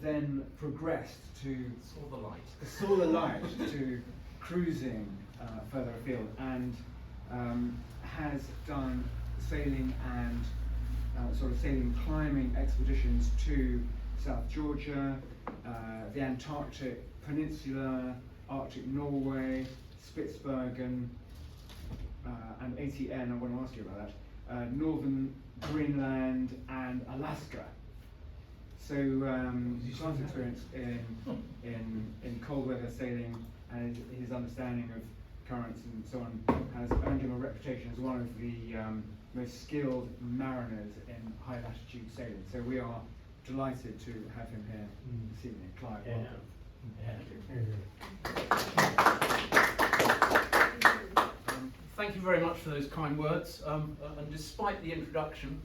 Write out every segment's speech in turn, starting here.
then progressed to Saw the light. to cruising further afield, and has done sailing and sailing climbing expeditions to South Georgia, the Antarctic Peninsula, Arctic Norway, Spitsbergen, and ATN, I want to ask you about that, northern Greenland and Alaska. So Clive's experience in cold weather sailing and his understanding of currents and so on has earned him a reputation as one of the most skilled mariners in high latitude sailing. So we are delighted to have him here this evening. Clive, welcome. Thank you very much for those kind words. And despite the introduction,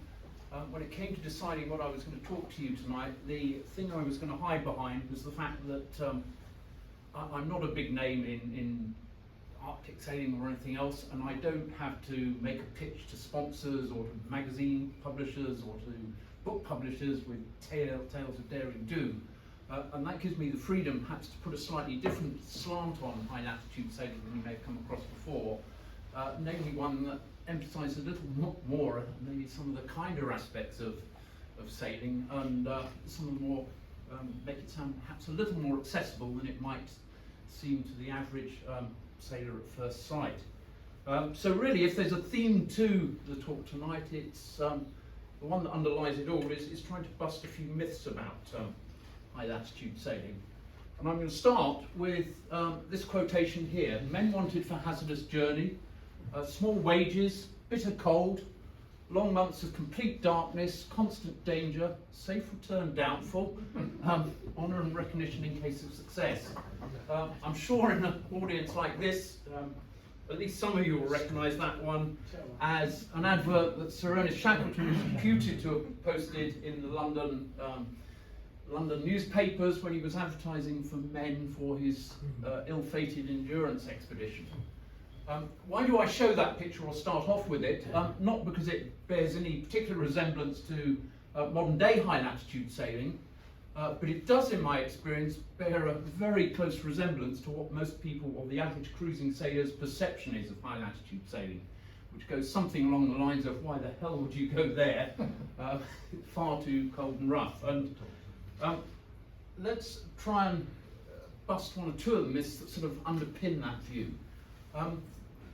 when it came to deciding what I was going to talk to you tonight, the thing I was going to hide behind was the fact that I'm not a big name in Arctic sailing or anything else, and I don't have to make a pitch to sponsors or to magazine publishers or to book publishers with tales of daring do. And that gives me the freedom perhaps to put a slightly different slant on high latitude sailing than you may have come across before, namely one that emphasises a little more maybe some of the kinder aspects of sailing, and some of the more make it sound perhaps a little more accessible than it might seem to the average sailor at first sight. So really, if there's a theme to the talk tonight, it's the one that underlies it all is trying to bust a few myths about high latitude sailing. And I'm going to start with this quotation here: "Men wanted for hazardous journey, small wages, bitter cold, long months of complete darkness, constant danger, safe return doubtful, honour and recognition in case of success." I'm sure in an audience like this, at least some of you will recognise that one as an advert that Sir Ernest Shackleton is reputed to have posted in the London newspapers when he was advertising for men for his ill-fated endurance expedition. Why do I show that picture or start off with it? Not because it bears any particular resemblance to modern day high latitude sailing, but it does, in my experience, bear a very close resemblance to what most people, or the average cruising sailor's perception is of high latitude sailing, which goes something along the lines of, why the hell would you go there? Far too cold and rough. And let's try and bust one or two of the myths that sort of underpin that view.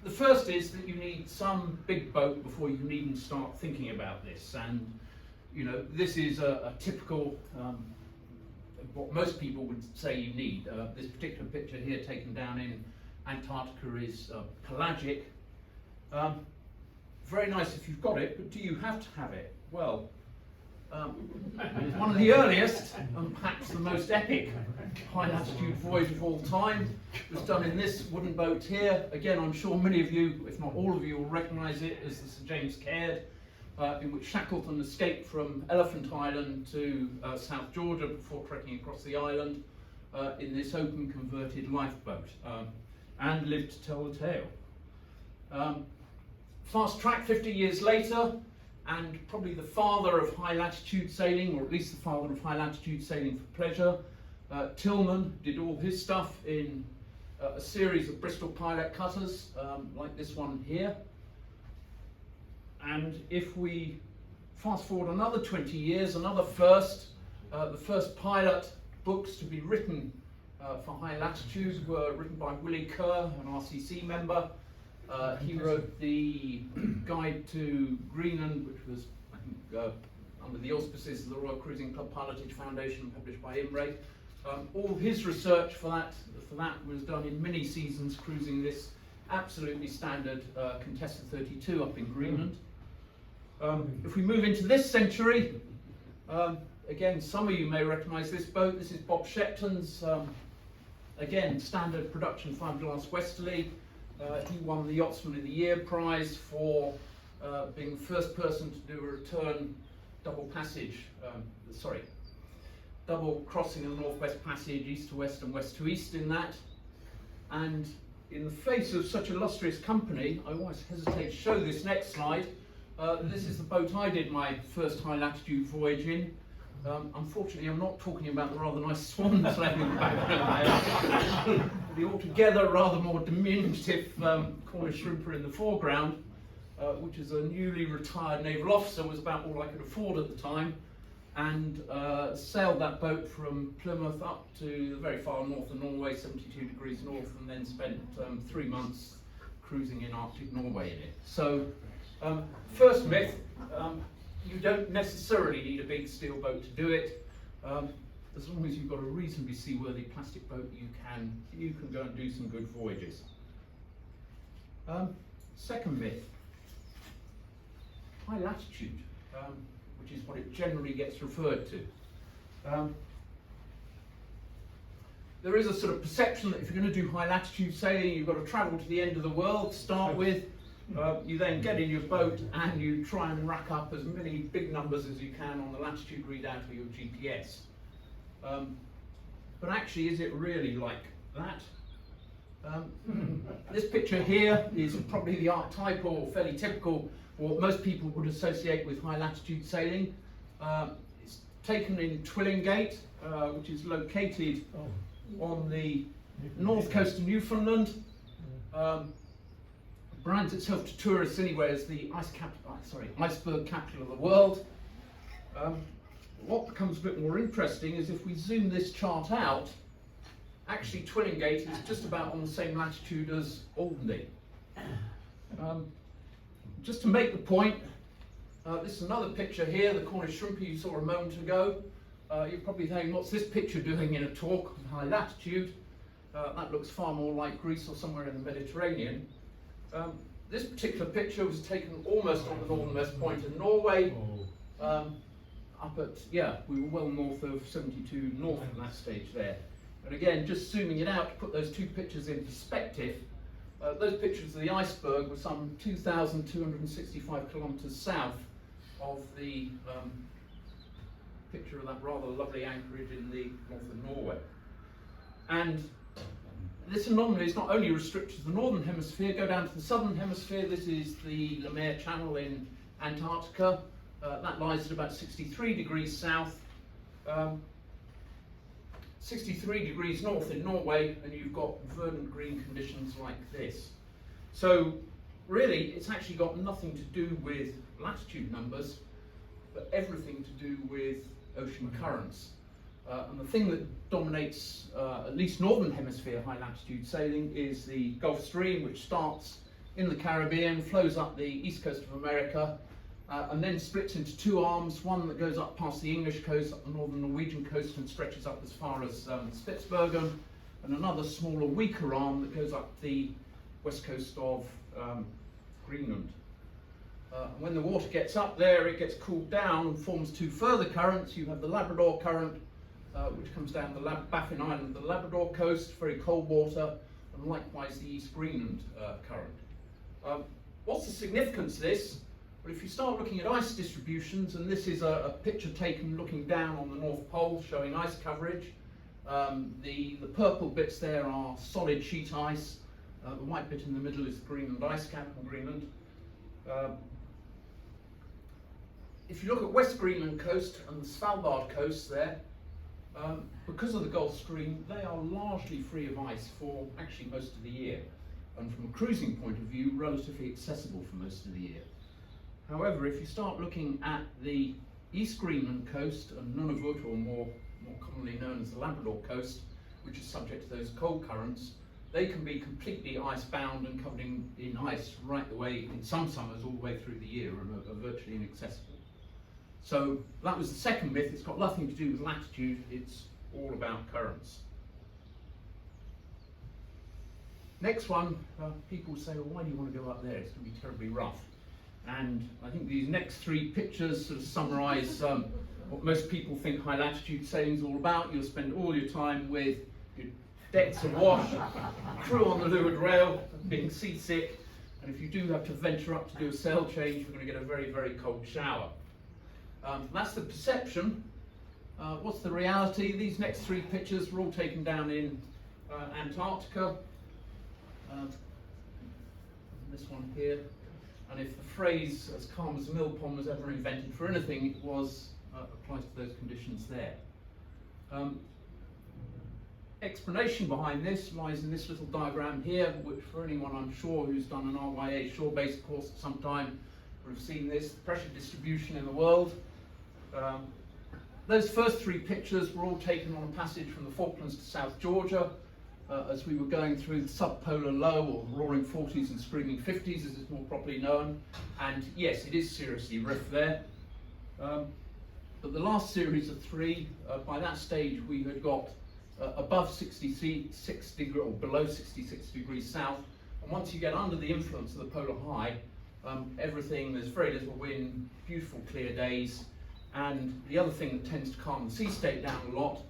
The first is that you need some big boat before you can even start thinking about this, and you know, this is a typical what most people would say you need. This particular picture here taken down in Antarctica is pelagic. Very nice if you've got it, but do you have to have it? Well, one of the earliest and perhaps the most epic high latitude voyage of all time was done in this wooden boat here. Again, I'm sure many of you, if not all of you, will recognise it as the Sir James Caird, in which Shackleton escaped from Elephant Island to South Georgia before trekking across the island in this open converted lifeboat, and lived to tell the tale. Fast track 50 years later, and probably the father of high latitude sailing, or at least the father of high latitude sailing for pleasure, Tillman did all his stuff in a series of Bristol pilot cutters like this one here. And if we fast forward another 20 years, another first, the first pilot books to be written for high latitudes were written by Willie Kerr, an RCC member. He wrote the Guide to Greenland, which was, I think, under the auspices of the Royal Cruising Club Pilotage Foundation, published by IMRE. All his research for that was done in many seasons cruising this absolutely standard Contessa 32 up in Greenland. If we move into this century, again, some of you may recognise this boat. This is Bob Shepton's, again, standard production fiberglass westerly. He won the Yachtsman of the Year prize for being the first person to do a return double crossing of the Northwest Passage, east to west and west to east in that. And in the face of such illustrious company, I always hesitate to show this next slide. This is the boat I did my first high latitude voyage in. Unfortunately, I'm not talking about the rather nice swans laying in the background there. The altogether rather more diminutive Cornish shrimper in the foreground, which is a newly retired naval officer, was about all I could afford at the time, and sailed that boat from Plymouth up to the very far north of Norway, 72 degrees north, and then spent 3 months cruising in Arctic Norway in it. So, first myth, you don't necessarily need a big steel boat to do it. As long as you've got a reasonably seaworthy plastic boat, you can go and do some good voyages. Second myth, high latitude, which is what it generally gets referred to. There is a sort of perception that if you're going to do high latitude sailing, you've got to travel to the end of the world to start with. You then get in your boat and you try and rack up as many big numbers as you can on the latitude readout of your GPS. But actually, is it really like that? This picture here is probably the archetypal, or fairly typical, what most people would associate with high latitude sailing. It's taken in Twillingate, which is located on the north coast of Newfoundland. Brands itself to tourists anyway as the iceberg capital of the world. What becomes a bit more interesting is if we zoom this chart out, actually Twillingate is just about on the same latitude as Alderney. Just to make the point, this is another picture here, the Cornish shrimper you saw a moment ago. You're probably thinking, what's this picture doing in a talk on high latitude? That looks far more like Greece or somewhere in the Mediterranean. This particular picture was taken almost on the northernmost point in Norway. Up at, we were well north of 72 north at that stage there. And again, just zooming it out to put those two pictures in perspective, those pictures of the iceberg were some 2,265 kilometres south of the picture of that rather lovely anchorage in the north of Norway. And this anomaly is not only restricted to the northern hemisphere, go down to the southern hemisphere. This is the Lemaire Channel in Antarctica. That lies at about 63 degrees south, 63 degrees north in Norway, and you've got verdant green conditions like this. So really, it's actually got nothing to do with latitude numbers, but everything to do with ocean currents. And the thing that dominates at least northern hemisphere high latitude sailing is the Gulf Stream, which starts in the Caribbean, flows up the east coast of America, and then splits into two arms, one that goes up past the English coast, up the northern Norwegian coast and stretches up as far as Spitsbergen, and another smaller, weaker arm that goes up the west coast of Greenland. When the water gets up there, it gets cooled down and forms two further currents. You have the Labrador current, which comes down the Baffin Island, the Labrador coast, very cold water, and likewise the East Greenland current. What's the significance of this? Well, if you start looking at ice distributions, and this is a picture taken looking down on the North Pole showing ice coverage, the purple bits there are solid sheet ice, the white bit in the middle is the Greenland ice cap in Greenland. If you look at West Greenland coast and the Svalbard coast there, because of the Gulf Stream, they are largely free of ice for actually most of the year, and from a cruising point of view, relatively accessible for most of the year. However, if you start looking at the East Greenland coast and Nunavut, or more commonly known as the Labrador coast, which is subject to those cold currents, they can be completely ice-bound and covered in ice right the way, in some summers, all the way through the year, and are virtually inaccessible. So that was the second myth. It's got nothing to do with latitude, it's all about currents. Next one, people say, well, why do you want to go up there? It's going to be terribly rough. And I think these next three pictures sort of summarise what most people think high latitude sailing is all about. You'll spend all your time with your decks awash, crew on the leeward rail, being seasick, and if you do have to venture up to do a sail change, you're going to get a very, very cold shower. That's the perception. What's the reality? These next three pictures were all taken down in Antarctica. This one here. And if the phrase "as calm as a mill pond" was ever invented for anything, it was applies to those conditions there. Explanation behind this lies in this little diagram here, which for anyone I'm sure who's done an RYA shore-based course at some time would have seen this, the pressure distribution in the world. Those first three pictures were all taken on a passage from the Falklands to South Georgia as we were going through the subpolar low, or roaring 40s and screaming 50s as it's more properly known. And yes, it is seriously rift there. But the last series of three, by that stage we had got above 66 degrees or below 66 degrees south. And once you get under the influence of the polar high, there's very little wind, beautiful clear days. And the other thing that tends to calm the sea state down a lot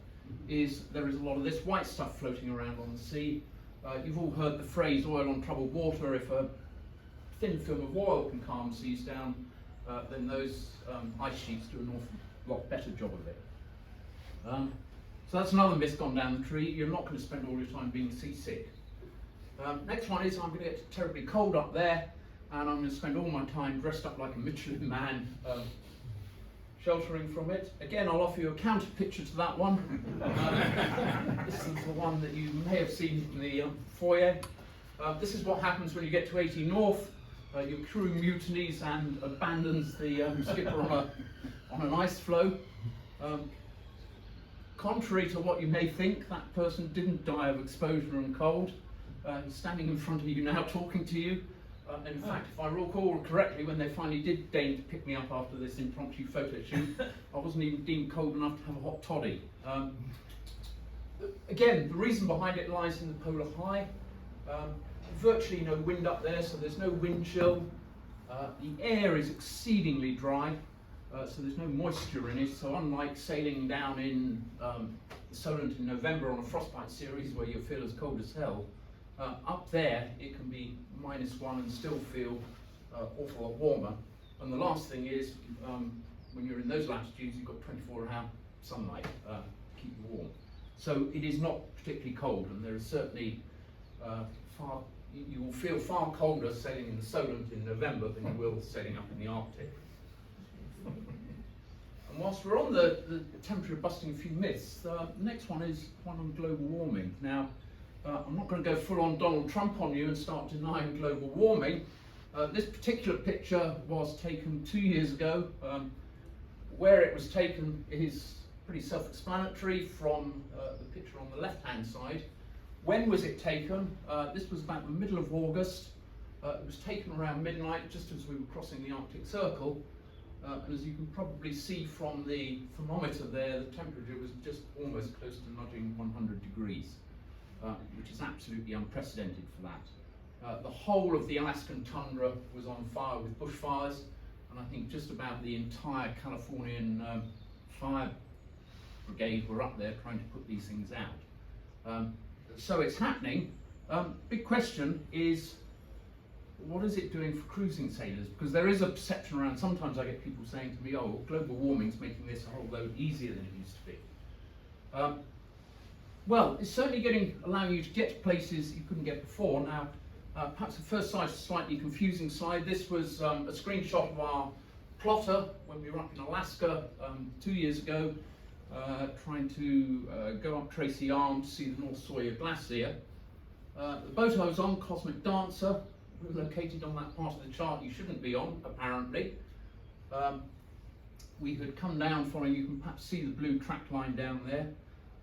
is there is a lot of this white stuff floating around on the sea. You've all heard the phrase oil on troubled water. If a thin film of oil can calm seas down, then those ice sheets do an awful lot better job of it. So that's another myth gone down the tree. You're not going to spend all your time being seasick. Next one is I'm going to get terribly cold up there, and I'm going to spend all my time dressed up like a Michelin man, sheltering from it. Again, I'll offer you a counter picture to that one. This is the one that you may have seen in the foyer. This is what happens when you get to 80 North. Your crew mutinies and abandons the skipper on an ice floe. Contrary to what you may think, that person didn't die of exposure and cold. He's standing in front of you now talking to you. In fact, if I recall correctly, when they finally did deign to pick me up after this impromptu photo shoot, I wasn't even deemed cold enough to have a hot toddy. Again, the reason behind it lies in the polar high. Virtually no wind up there, so there's no wind chill. The air is exceedingly dry. So there's no moisture in it, so unlike sailing down in the Solent in November on a frostbite series where you feel as cold as hell, up there it can be -1 and still feel awful lot warmer. And the last thing is, when you're in those latitudes, you've got 24-hour sunlight to keep you warm. So it is not particularly cold, and there is certainly you will feel far colder sailing in the Solent in November than you will sailing up in the Arctic. And whilst we're on the temperature busting a few myths, the next one is one on global warming. Now, I'm not going to go full on Donald Trump on you and start denying global warming. This particular picture was taken 2 years ago. Where it was taken is pretty self-explanatory from the picture on the left-hand side. When was it taken? This was about the middle of August. It was taken around midnight, just as we were crossing the Arctic Circle. And as you can probably see from the thermometer there, the temperature was just almost close to nudging 100 degrees, which is absolutely unprecedented for that. The whole of the Alaskan tundra was on fire with bushfires, and I think just about the entire Californian fire brigade were up there trying to put these things out. So it's happening. Big question is, what is it doing for cruising sailors? Because there is a perception around, sometimes I get people saying to me, oh, global warming's making this a whole load easier than it used to be. Well, it's certainly allowing you to get to places you couldn't get before. Now, perhaps the first side's a slightly confusing slide. This was a screenshot of our plotter when we were up in Alaska 2 years ago, trying to go up Tracy Arm to see the North Sawyer Glacier. The boat I was on, Cosmic Dancer, located on that part of the chart you shouldn't be on, apparently. We had come down following, you can perhaps see the blue track line down there.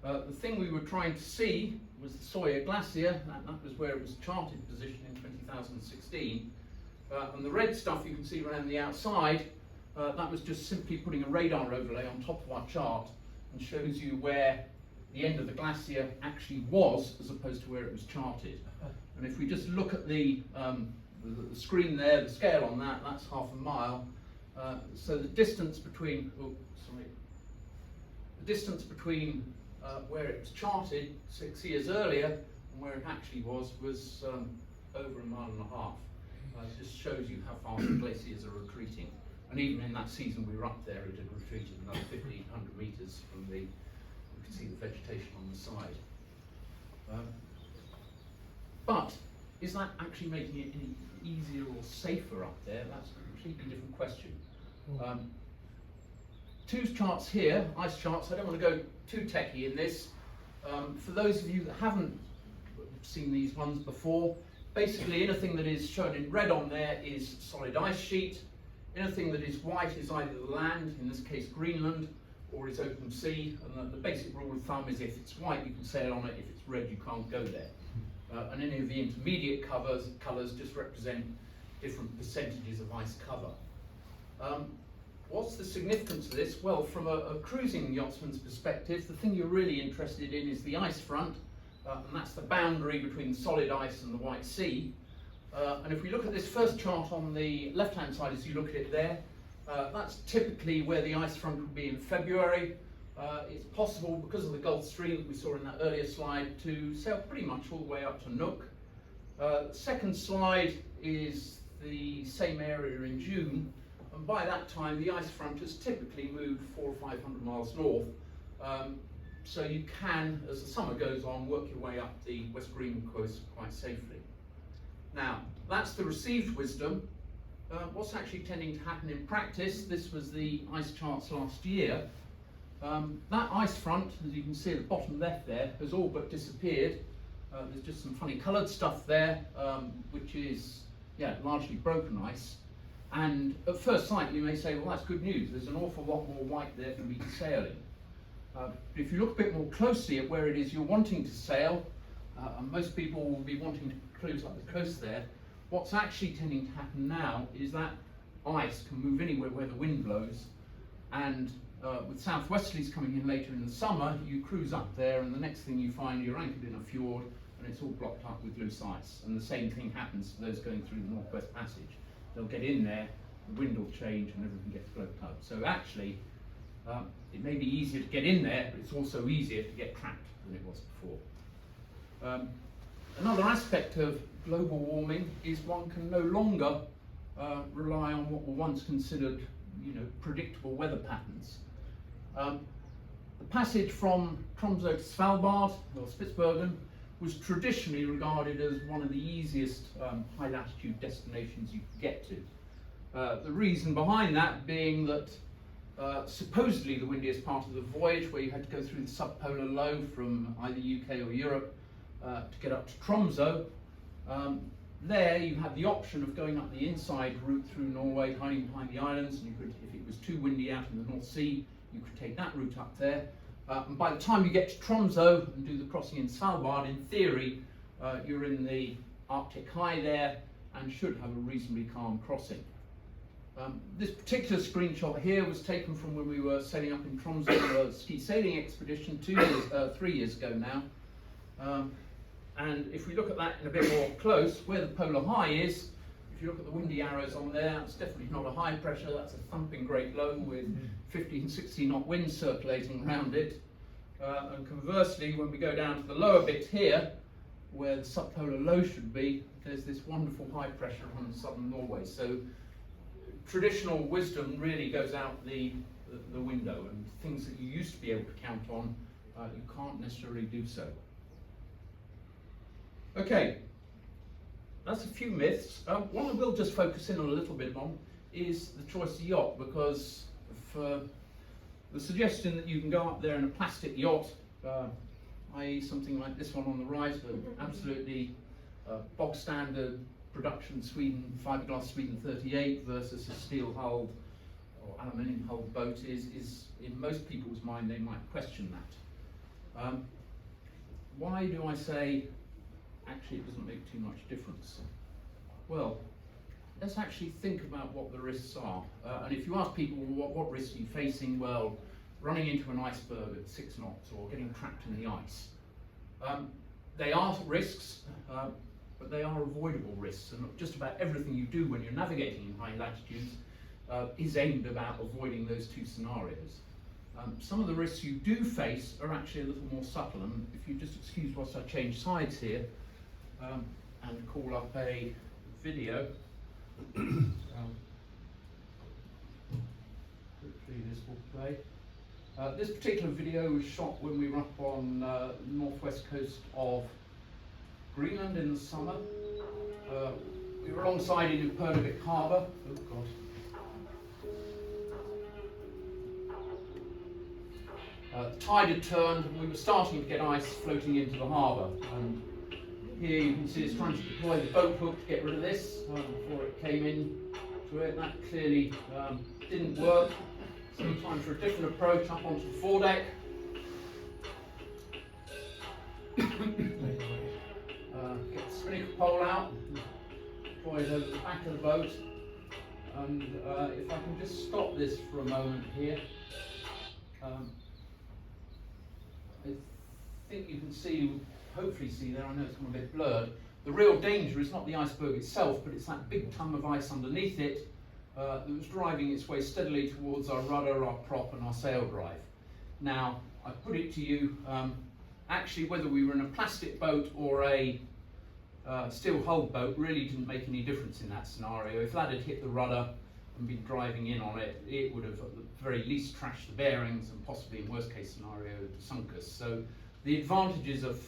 The thing we were trying to see was the Sawyer Glacier, that was where it was charted position in 2016. And the red stuff you can see around the outside, that was just simply putting a radar overlay on top of our chart and shows you where the end of the glacier actually was as opposed to where it was charted. And if we just look at the screen there, the scale on that, that's half a mile. So the distance between, where it was charted 6 years earlier and where it actually was over a mile and a half. It just shows you how fast the glaciers are retreating. And even in that season we were up there, it had retreated another 1,500 metres from you can see the vegetation on the side. But is that actually making it any easier or safer up there? That's a completely different question. two charts here, ice charts. I don't want to go too techie in this. For those of you that haven't seen these ones before, basically anything that is shown in red on there is solid ice sheet. Anything that is white is either the land, in this case Greenland, or is open sea. And the basic rule of thumb is if it's white you can sail on it, if it's red you can't go there. And any of the intermediate colours just represent different percentages of ice cover. What's the significance of this? Well, from a cruising yachtsman's perspective, the thing you're really interested in is the ice front, and that's the boundary between the solid ice and the white sea. And if we look at this first chart on the left-hand side, as you look at it there, that's typically where the ice front would be in February. It's possible, because of the Gulf Stream that we saw in that earlier slide, to sail pretty much all the way up to Nook. The second slide is the same area in June, and by that time the ice front has typically moved 400 or 500 miles north. So you can, as the summer goes on, work your way up the West Greenland coast quite safely. Now, that's the received wisdom. What's actually tending to happen in practice, this was the ice charts last year. That ice front, as you can see at the bottom left there, has all but disappeared. There's just some funny coloured stuff there, which is largely broken ice. And at first sight you may say, well, that's good news, there's an awful lot more white there for me to sail in. But if you look a bit more closely at where it is you're wanting to sail, and most people will be wanting to cruise up the coast there, what's actually tending to happen now is that ice can move anywhere where the wind blows, and with southwesterlies coming in later in the summer, you cruise up there and the next thing you find you're anchored in a fjord and it's all blocked up with loose ice. And the same thing happens to those going through the Northwest Passage. They'll get in there, the wind will change and everything gets blown up. So actually, it may be easier to get in there, but it's also easier to get trapped than it was before. Another aspect of global warming is one can no longer rely on what were once considered, predictable weather patterns. The passage from Tromsø to Svalbard, or Spitsbergen, was traditionally regarded as one of the easiest high latitude destinations you could get to. The reason behind that being that supposedly the windiest part of the voyage, where you had to go through the subpolar low from either UK or Europe to get up to Tromsø, there you had the option of going up the inside route through Norway, hiding behind the islands, and you could, if it was too windy out in the North Sea, you could take that route up there. And by the time you get to Tromsø and do the crossing in Svalbard, in theory, you're in the Arctic high there and should have a reasonably calm crossing. This particular screenshot here was taken from when we were sailing up in Tromsø, a ski sailing expedition 3 years ago now. And if we look at that in a bit more close, where the polar high is, if you look at the windy arrows on there, it's definitely not a high pressure, that's a thumping great low with 50 and 60 knot winds circulating around it. And conversely, when we go down to the lower bit here, where the subpolar low should be, there's this wonderful high pressure on southern Norway. So traditional wisdom really goes out the window, and things that you used to be able to count on, you can't necessarily do so. Okay, that's a few myths. One I will just focus in a little bit on is the choice of yacht, because for the suggestion that you can go up there in a plastic yacht, i.e. something like this one on the right, an absolutely bog standard production Sweden, fiberglass Sweden 38 versus a steel hulled or aluminium hulled boat is in most people's mind, they might question that. Why do I say actually it doesn't make too much difference? Well, let's actually think about what the risks are. And if you ask people what risks are you facing, well, running into an iceberg at 6 knots or getting trapped in the ice. They are risks, but they are avoidable risks, and just about everything you do when you're navigating in high latitudes is aimed about avoiding those two scenarios. Some of the risks you do face are actually a little more subtle, and if you just excuse whilst I change sides here and call up a video. Hopefully this will play. This particular video was shot when we were up on the northwest coast of Greenland in the summer. We were alongside in Upernavik Harbour. Oh God. The tide had turned and we were starting to get ice floating into the harbour. And here you can see it's trying to deploy the boat hook to get rid of this before it came in to it. That clearly didn't work. So time for a different approach up onto the foredeck. Get the spinnaker pole out, deploy it over the back of the boat. And if I can just stop this for a moment here. I think you can see, hopefully see there, I know it's gone a bit blurred. The real danger is not the iceberg itself, but it's that big tongue of ice underneath it that was driving its way steadily towards our rudder, our prop and our sail drive. Now, I put it to you, actually whether we were in a plastic boat or a steel hulled boat really didn't make any difference in that scenario. If that had hit the rudder and been driving in on it, it would have at the very least trashed the bearings and possibly in worst case scenario sunk us. So the advantages of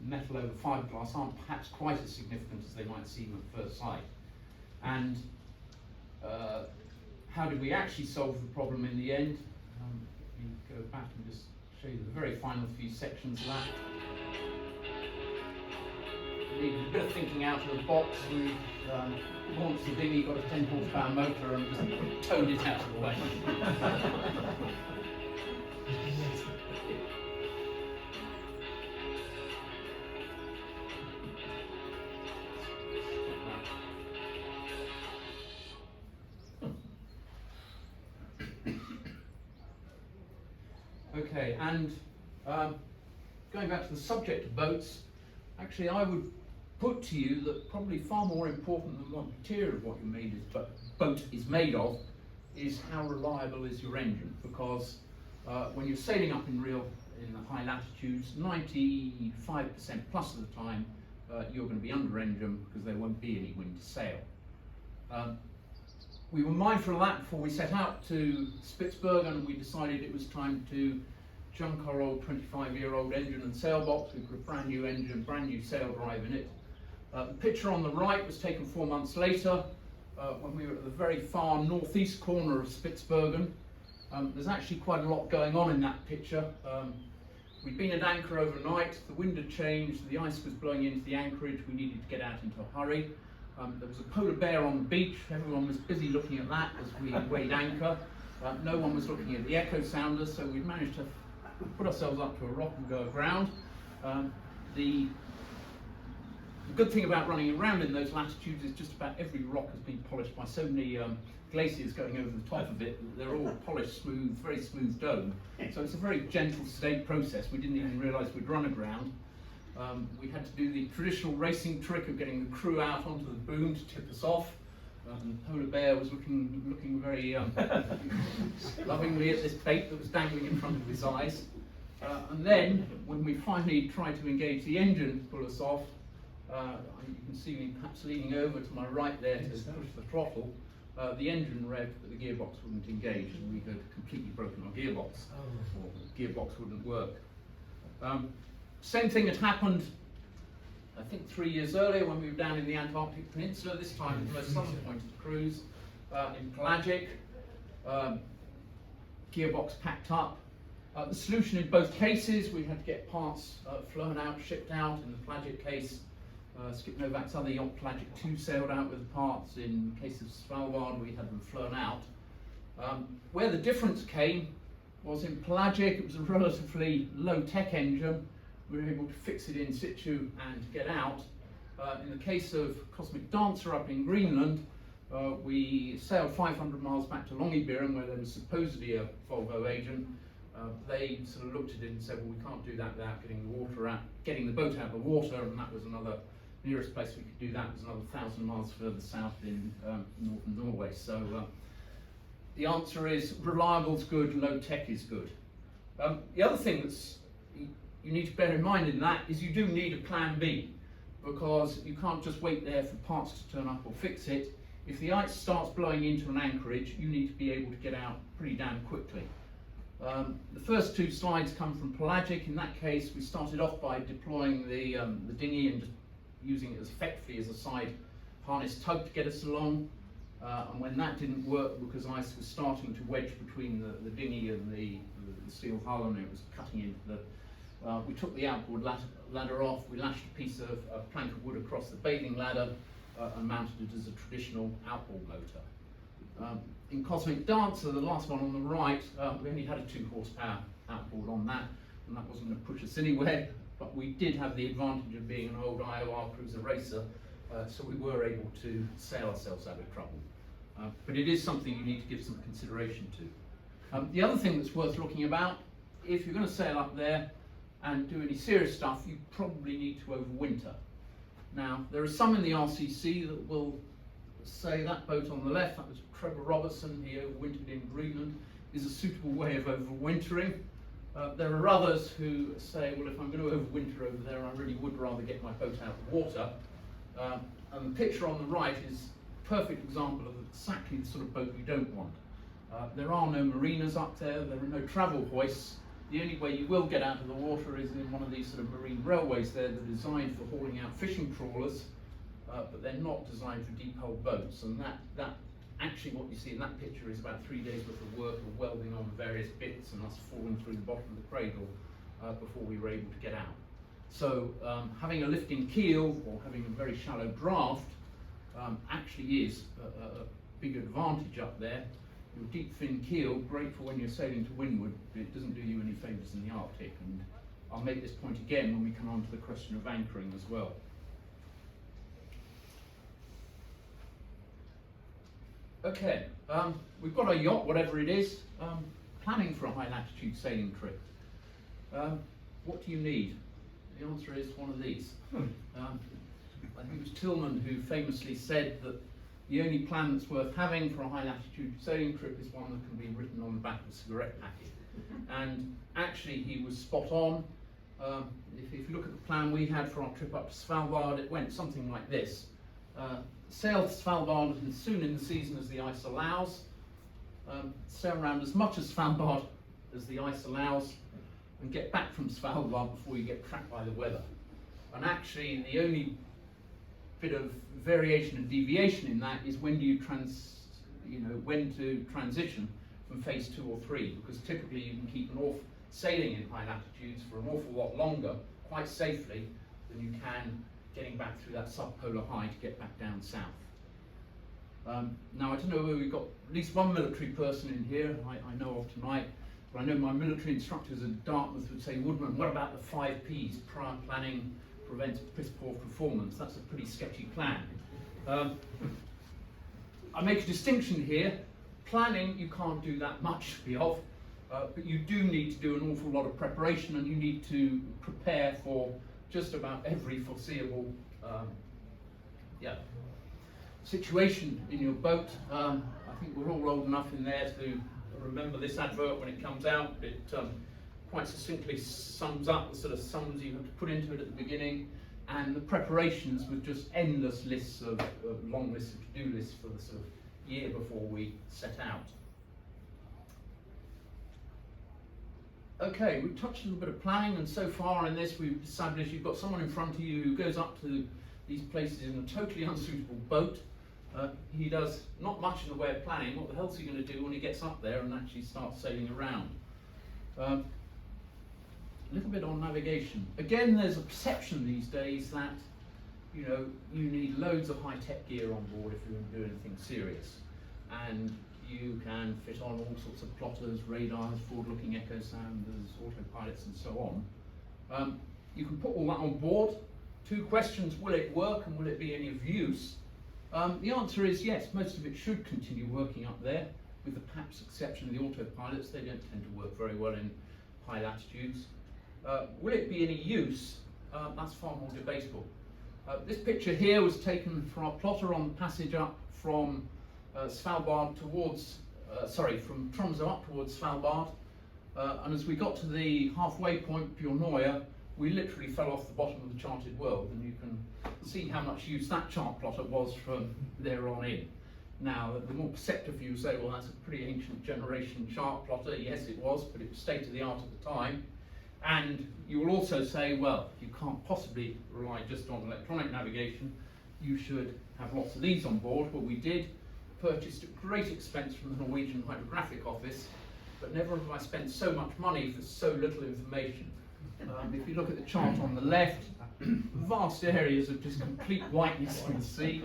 metal over fiberglass aren't perhaps quite as significant as they might seem at first sight. And how did we actually solve the problem in the end? Let me go back and just show you the very final few sections of that. Needed a bit of thinking out of the box. We launched the dinghy, got a 10 horsepower motor and just towed it out of the way. Okay, and going back to the subject of boats, actually I would put to you that probably far more important than what material of what your boat is made of is how reliable is your engine, because when you're sailing up in the high latitudes, 95% plus of the time you're going to be under engine because there won't be any wind to sail. We were mindful of that before we set out to Spitsbergen, and we decided it was time to junk our old 25-year-old engine and sailbox. We put a brand new engine, brand new sail drive in it. The picture on the right was taken 4 months later when we were at the very far northeast corner of Spitsbergen. There's actually quite a lot going on in that picture. We'd been at anchor overnight, the wind had changed, the ice was blowing into the anchorage, we needed to get out into a hurry. There was a polar bear on the beach, everyone was busy looking at that as we weighed anchor. No one was looking at the echo sounder, so we'd managed to put ourselves up to a rock and go aground. The good thing about running around in those latitudes is just about every rock has been polished by so many glaciers going over the top of it. They're all polished, smooth, very smooth dome. So it's a very gentle, sedate process. We didn't even realise we'd run aground. We had to do the traditional racing trick of getting the crew out onto the boom to tip us off. Polar bear was looking very lovingly at this bait that was dangling in front of his eyes. And then, when we finally tried to engage the engine to pull us off, you can see me perhaps leaning over to my right there to push the throttle. The engine revved, but the gearbox wouldn't engage, and we had completely broken our gearbox. Or the gearbox wouldn't work. Same thing had happened, I think 3 years earlier when we were down in the Antarctic peninsula, this time at the most southern point of the cruise, in Pelagic. Gearbox packed up. The solution in both cases, we had to get parts flown out, shipped out. In the Pelagic case, Skip Novak's other yacht, Pelagic 2, sailed out with the parts. In the case of Svalbard, we had them flown out. Where the difference came was in Pelagic, it was a relatively low-tech engine. We were able to fix it in situ and get out. In the case of Cosmic Dancer up in Greenland, we sailed 500 miles back to Longyearbyen where there was supposedly a Volvo agent. They sort of looked at it and said, well, we can't do that without getting the boat out of the water, and that was nearest place we could do that was another 1,000 miles further south in northern Norway. So the answer is reliable's good, low tech is good. The other thing that's you need to bear in mind in that is you do need a plan B, because you can't just wait there for parts to turn up or fix it. If the ice starts blowing into an anchorage, you need to be able to get out pretty damn quickly. The first two slides come from Pelagic. In that case, we started off by deploying the dinghy and just using it as effectively as a side harness tug to get us along. And when that didn't work because ice was starting to wedge between the dinghy and the the steel hull, and it was cutting into the. We took the outboard ladder off. We lashed a piece of a plank of wood across the bathing ladder and mounted it as a traditional outboard motor. In Cosmic Dancer, the last one on the right, we only had a 2 horsepower outboard on that, and that wasn't going to push us anywhere. But we did have the advantage of being an old IOR cruiser racer, so we were able to sail ourselves out of trouble. But it is something you need to give some consideration to. The other thing that's worth looking about, if you're going to sail up there and do any serious stuff, you probably need to overwinter. Now, there are some in the RCC that will say that boat on the left, that was Trevor Robertson, he overwintered in Greenland, is a suitable way of overwintering. There are others who say, well, if I'm going to overwinter over there, I really would rather get my boat out of water. And the picture on the right is a perfect example of exactly the sort of boat we don't want. There are no marinas up there, there are no travel hoists. The only way you will get out of the water is in one of these sort of marine railways there that are designed for hauling out fishing trawlers, but they're not designed for deep hull boats. And that actually what you see in that picture is about 3 days worth of work of welding on various bits and us falling through the bottom of the cradle before we were able to get out. So having a lifting keel or having a very shallow draft actually is a big advantage up there. Your deep fin keel, great for when you're sailing to windward, but it doesn't do you any favours in the Arctic. And I'll make this point again when we come on to the question of anchoring as well. Okay, we've got a yacht, whatever it is, planning for a high latitude sailing trip. What do you need? The answer is one of these. I think it was Tillman who famously said that the only plan that's worth having for a high latitude sailing trip is one that can be written on the back of a cigarette packet. And actually he was spot on. If you look at the plan we had for our trip up to Svalbard, it went something like this. Sail to Svalbard as soon in the season as the ice allows, sail around as much as Svalbard as the ice allows, and get back from Svalbard before you get trapped by the weather. And actually the only bit of variation and deviation in that is when do you when to transition from phase 2 or 3, because typically you can keep sailing in high latitudes for an awful lot longer quite safely than you can getting back through that subpolar high to get back down south. Now I don't know whether we've got at least one military person in here I know of tonight, but I know my military instructors at Dartmouth would say, Woodman, what about the 5 Ps, prior planning, prevents piss poor performance? That's a pretty sketchy plan. I make a distinction here. Planning you can't do that much of, but you do need to do an awful lot of preparation, and you need to prepare for just about every foreseeable situation in your boat. I think we're all old enough in there to remember this advert when it comes out. It quite succinctly sums up the sort of sums you have to put into it at the beginning, and the preparations with just endless lists of long lists of to-do lists for the sort of year before we set out. Okay, we've touched a little bit of planning, and so far in this we've established you've got someone in front of you who goes up to these places in a totally unsuitable boat. He does not much in the way of planning. What the hell's he going to do when he gets up there and actually starts sailing around? A little bit on navigation. Again, there's a perception these days that you need loads of high-tech gear on board if you're going to do anything serious, and you can fit on all sorts of plotters, radars, forward-looking echo sounders, autopilots, and so on. You can put all that on board. 2 questions: will it work, and will it be any of use? The answer is yes. Most of it should continue working up there, with the perhaps exception of the autopilots. They don't tend to work very well in high latitudes. Will it be any use? That's far more debatable. This picture here was taken from our plotter on the passage up from Svalbard towards, from Tromsø up towards Svalbard. And as we got to the halfway point, Bjornoya, we literally fell off the bottom of the charted world, and you can see how much use that chart plotter was from there on in. Now, the more perceptive view say, well, that's a pretty ancient generation chart plotter. Yes, it was, but it was state of the art at the time. And you will also say, well, you can't possibly rely just on electronic navigation. You should have lots of these on board. What we did, purchased at great expense from the Norwegian Hydrographic Office, but never have I spent so much money for so little information. If you look at the chart on the left, vast areas of just complete whiteness on the sea.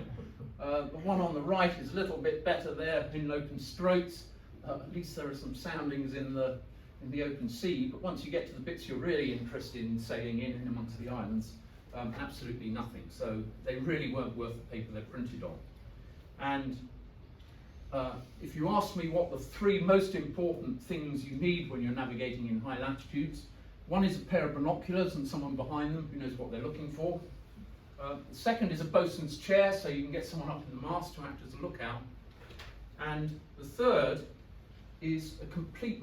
The one on the right is a little bit better there in open straits. At least there are some soundings in the open sea, but once you get to the bits you're really interested in sailing in and amongst the islands, absolutely nothing. So they really weren't worth the paper they're printed on. And if you ask me what the three most important things you need when you're navigating in high latitudes, one is a pair of binoculars and someone behind them who knows what they're looking for. The second is a bosun's chair, so you can get someone up in the mast to act as a lookout. And the third is a complete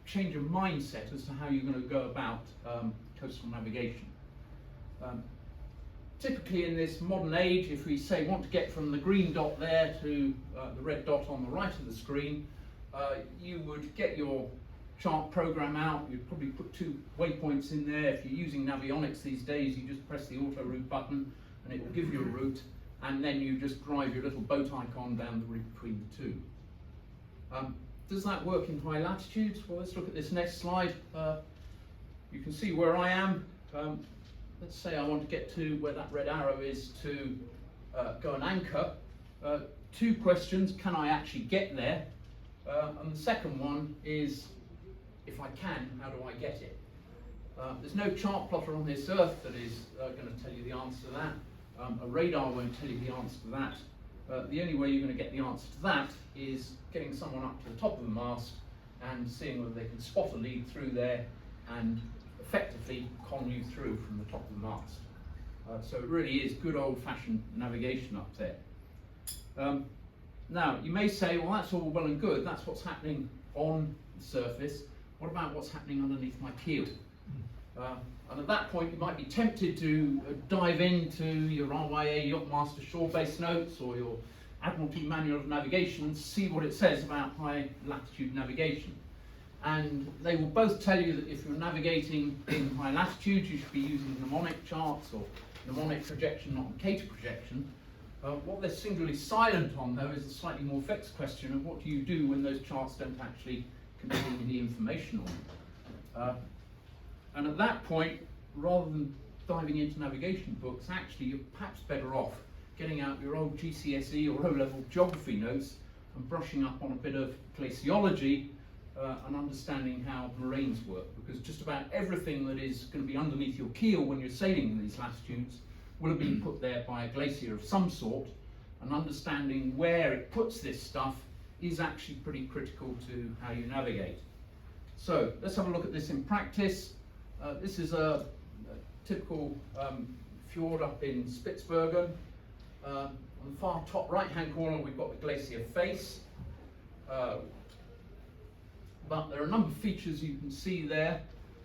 change of mindset as to how you're going to go about coastal navigation. Typically in this modern age, if we say want to get from the green dot there to the red dot on the right of the screen, you would get your chart program out. You'd probably put 2 waypoints in there. If you're using navionics these days, you just press the auto route button and it will give you a route, and then you just drive your little boat icon down the route between the two. Does that work in high latitudes? Well, let's look at this next slide. You can see where I am. Let's say I want to get to where that red arrow is to go and anchor. 2 questions: can I actually get there? And the second one is, if I can, how do I get it? There's no chart plotter on this earth that is going to tell you the answer to that. A radar won't tell you the answer to that. The only way you're going to get the answer to that is getting someone up to the top of the mast and seeing whether they can spot a lead through there and effectively con you through from the top of the mast. So it really is good old-fashioned navigation up there. Now, you may say, well, that's all well and good. That's what's happening on the surface. What about what's happening underneath my keel? And at that point, you might be tempted to dive into your RYA Yachtmaster Shore-Based Notes or your Admiralty Manual of Navigation and see what it says about high latitude navigation. And they will both tell you that if you're navigating in high latitudes, you should be using mnemonic charts or mnemonic projection, not Mercator projection. What they're singularly silent on, though, is the slightly more vexed question of what do you do when those charts don't actually contain any information on them. And at that point, rather than diving into navigation books, actually you're perhaps better off getting out your old GCSE or O-level geography notes and brushing up on a bit of glaciology and understanding how moraines work, because just about everything that is going to be underneath your keel when you're sailing in these latitudes will have been put there by a glacier of some sort, and understanding where it puts this stuff is actually pretty critical to how you navigate. So let's have a look at this in practice. This is a typical fjord up in Spitsbergen. On the far top right hand corner we've got the glacier face. But there are a number of features you can see there.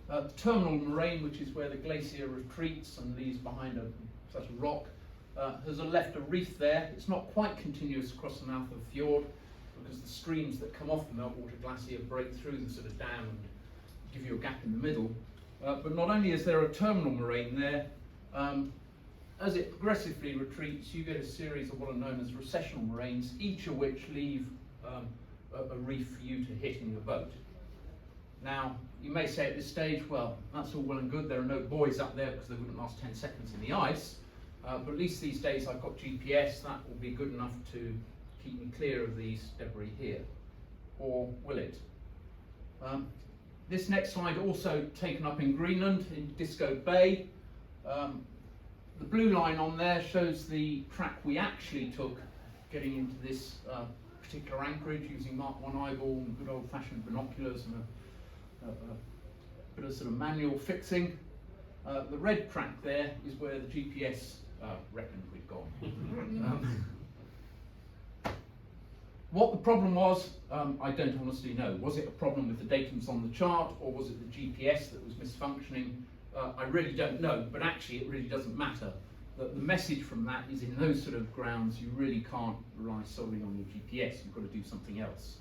The terminal moraine, which is where the glacier retreats and leaves behind such a rock, has left a reef there. It's not quite continuous across the mouth of the fjord because the streams that come off the meltwater glacier break through the sort of dam and give you a gap in the middle. But not only is there a terminal moraine there, as it progressively retreats, you get a series of what are known as recessional moraines, each of which leave a reef for you to hit in your boat. Now, you may say at this stage, well, that's all well and good, there are no buoys up there because they wouldn't last 10 seconds in the ice, but at least these days I've got GPS, that will be good enough to keep me clear of these debris here. Or will it? This next slide also taken up in Greenland, in Disco Bay. The blue line on there shows the track we actually took getting into this particular anchorage using Mark 1 eyeball and good old-fashioned binoculars and a bit of sort of manual fixing. The red track there is where the GPS reckoned we'd gone. What the problem was, I don't honestly know. Was it a problem with the datums on the chart, or was it the GPS that was misfunctioning? I really don't know, but actually it really doesn't matter. The message from that is in those sort of grounds you really can't rely solely on your GPS, you've got to do something else.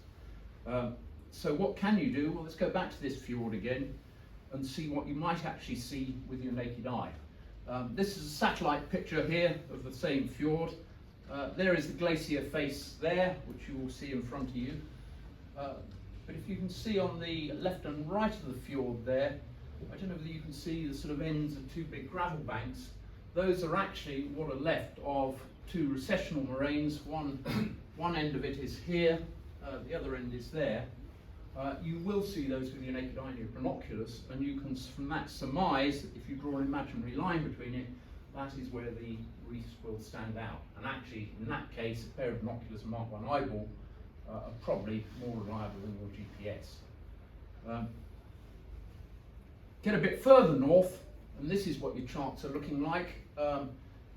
So what can you do? Well, let's go back to this fjord again and see what you might actually see with your naked eye. This is a satellite picture here of the same fjord. There is the glacier face there, which you will see in front of you. but if you can see on the left and right of the fjord there, I don't know whether you can see the sort of ends of two big gravel banks. Those are actually what are left of two recessional moraines. One end of it is here, the other end is there. You will see those with your naked eye and your binoculars, and you can from that surmise that if you draw an imaginary line between it, that is where the reefs will stand out. And actually, in that case, a pair of binoculars and Mark 1 eyeball are probably more reliable than your GPS. Get a bit further north, and this is what your charts are looking like.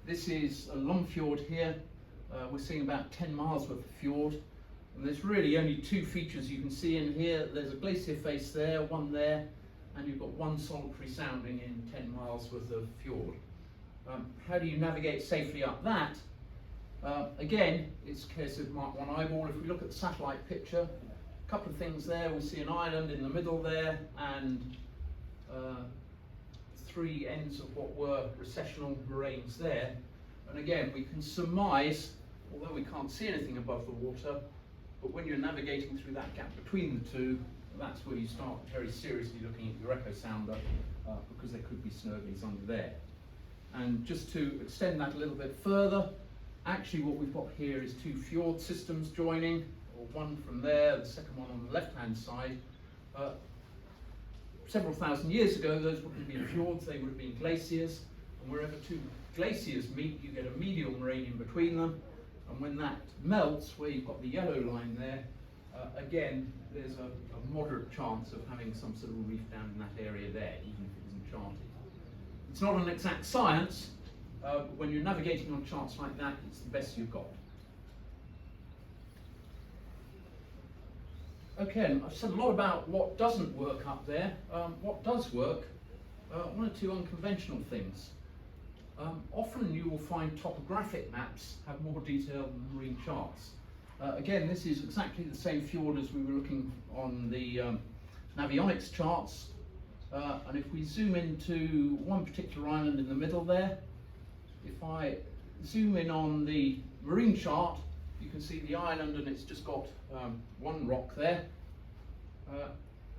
This is a long fjord here. We're seeing about 10 miles worth of fjord. And there's really only two features you can see in here. There's a glacier face there, one there, and you've got one solitary sounding in 10 miles worth of fjord. How do you navigate safely up that? Again, it's a case of Mark 1 eyeball. If we look at the satellite picture, a couple of things there. We see an island in the middle there, and three ends of what were recessional moraines there. And again, we can surmise, although we can't see anything above the water, but when you're navigating through that gap between the two, that's where you start very seriously looking at your echo sounder, because there could be snurglies under there. And just to extend that a little bit further, actually what we've got here is two fjord systems joining, or one from there, the second one on the left-hand side. Several thousand years ago, those wouldn't have been fjords, they would have been glaciers. And wherever two glaciers meet, you get a medial moraine in between them. And when that melts, where you've got the yellow line there, again, there's a moderate chance of having some sort of reef down in that area there, even if it isn't charted. It's not an exact science, but when you're navigating on charts like that, it's the best you've got. Okay, I've said a lot about what doesn't work up there. What does work, one or two unconventional things. Often you will find topographic maps have more detail than marine charts. Again, this is exactly the same fjord as we were looking on the navionics charts. And if we zoom into one particular island in the middle there, if I zoom in on the marine chart, you can see the island and it's just got one rock there.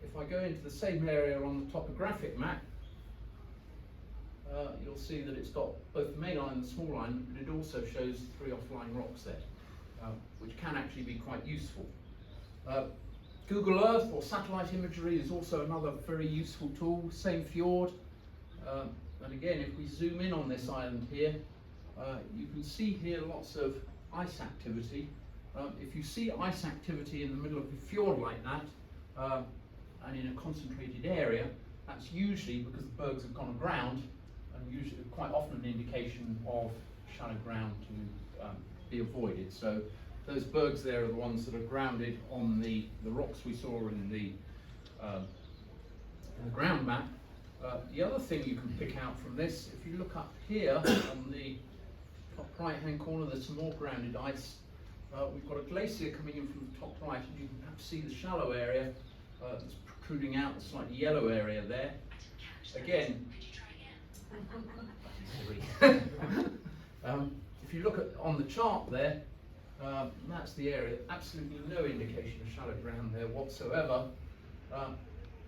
If I go into the same area on the topographic map, you'll see that it's got both the main island and the small island, but it also shows three offline rocks there, which can actually be quite useful. Google Earth or satellite imagery is also another very useful tool, same fjord. And again, if we zoom in on this island here, you can see here lots of ice activity. If you see ice activity in the middle of a fjord like that, and in a concentrated area, that's usually because the bergs have gone aground, and usually quite often an indication of shallow ground to be avoided. So those bergs there are the ones that are grounded on the rocks we saw in the ground map. The other thing you can pick out from this, if you look up here on the top right hand corner, there's some more grounded ice. We've got a glacier coming in from the top right, and you can perhaps see the shallow area that's protruding out, the slightly yellow area there. Again, if you look at on the chart there, that's the area, absolutely no indication of shallow ground there whatsoever.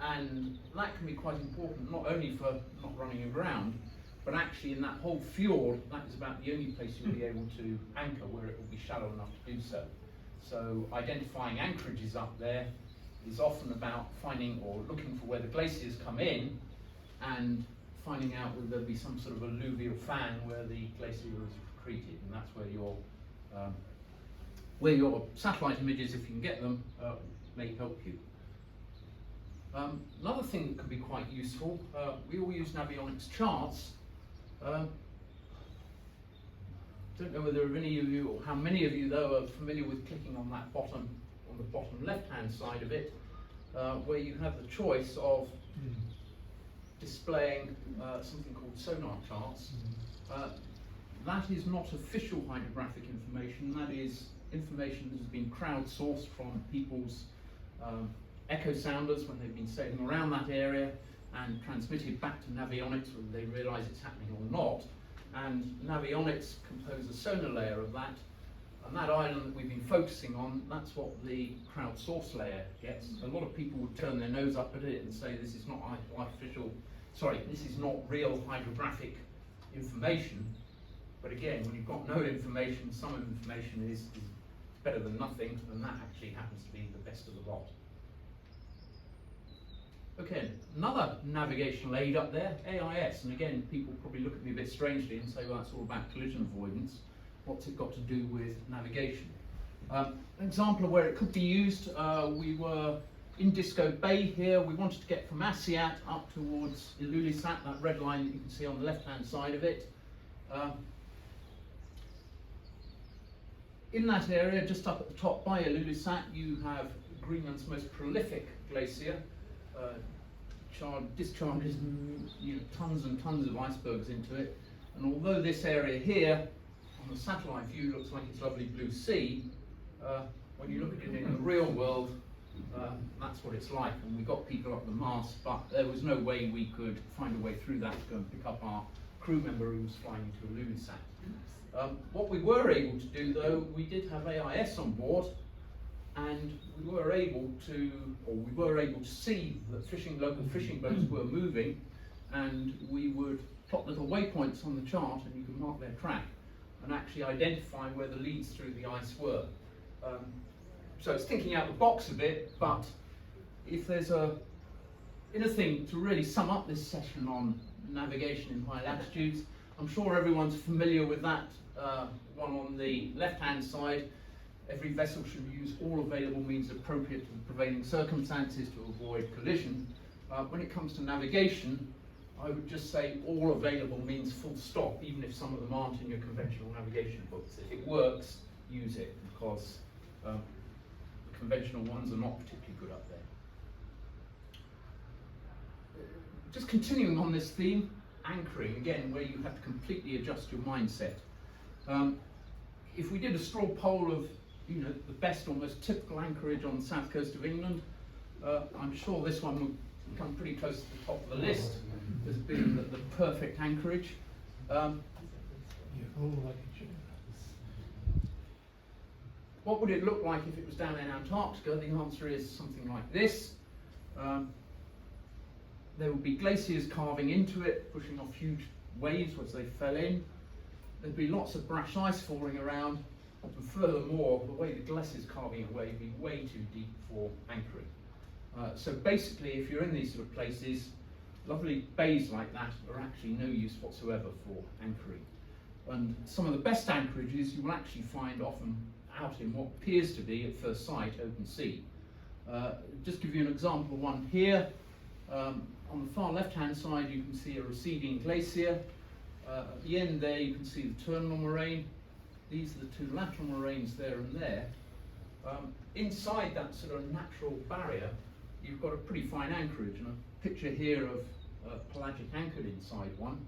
And that can be quite important, not only for not running aground, but actually in that whole fjord, that is about the only place you'll be able to anchor where it will be shallow enough to do so. So identifying anchorages up there is often about finding or looking for where the glaciers come in and finding out whether there'll be some sort of alluvial fan where the glacier is accreted, and that's where your satellite images, if you can get them, may help you. Another thing that could be quite useful, we all use navionics charts. Don't know whether any of you, or how many of you though, are familiar with clicking on that bottom, on the bottom left-hand side of it, where you have the choice of displaying something called sonar charts. That is not official hydrographic information. That is information that has been crowdsourced from people's echo sounders when they've been sailing around that area, and transmitted back to navionics whether they realise it's happening or not. And navionics compose a sonar layer of that, And that island that we've been focusing on, that's what the crowdsourced layer gets. A lot of people would turn their nose up at it and say this is not this is not real hydrographic information. But again, when you've got no information, some information is better than nothing, and that actually happens to be the best of the lot. Okay, another navigational aid up there, AIS, and again, people probably look at me a bit strangely and say, well, that's all about collision avoidance. What's it got to do with navigation? An example of where it could be used, we were in Disco Bay here. We wanted to get from Asiat up towards Ilulissat, that red line that you can see on the left-hand side of it. In that area, just up at the top by Ilulissat, you have Greenland's most prolific glacier. Discharges tons and tons of icebergs into it. And although this area here, on the satellite view, looks like it's lovely blue sea, when you look at it in the real world, that's what it's like. And we got people up the mast, but there was no way we could find a way through that to go and pick up our crew member who was flying into Ilulissat. What we were able to do, though, we did have AIS on board, and we were able to see that local fishing boats were moving, and we would plot little waypoints on the chart, and you could mark their track and actually identify where the leads through the ice were. So it's thinking out the box a bit, but if there's anything to really sum up this session on navigation in high latitudes, I'm sure everyone's familiar with that one on the left-hand side. Every vessel should use all available means appropriate to the prevailing circumstances to avoid collision. When it comes to navigation, I would just say all available means full stop, even if some of them aren't in your conventional navigation books. If it works, use it, because the conventional ones are not particularly good up there. Just continuing on this theme, anchoring, again, where you have to completely adjust your mindset. If we did a straw poll of the best or most typical anchorage on the south coast of England, I'm sure this one would come pretty close to the top of the list as being the perfect anchorage. What would it look like if it was down in Antarctica? The answer is something like this. There would be glaciers carving into it, pushing off huge waves as they fell in. There'd be lots of brash ice falling around, and furthermore, the way the glaciers carving away would be way too deep for anchoring. So basically, if you're in these sort of places, lovely bays like that are actually no use whatsoever for anchoring. And some of the best anchorages you will actually find often out in what appears to be, at first sight, open sea. Just give you an example, one here. On the far left-hand side, you can see a receding glacier. At the end there, you can see the terminal moraine. These are the two lateral moraines there and there. Inside that sort of natural barrier, you've got a pretty fine anchorage, and a picture here of pelagic anchored inside one.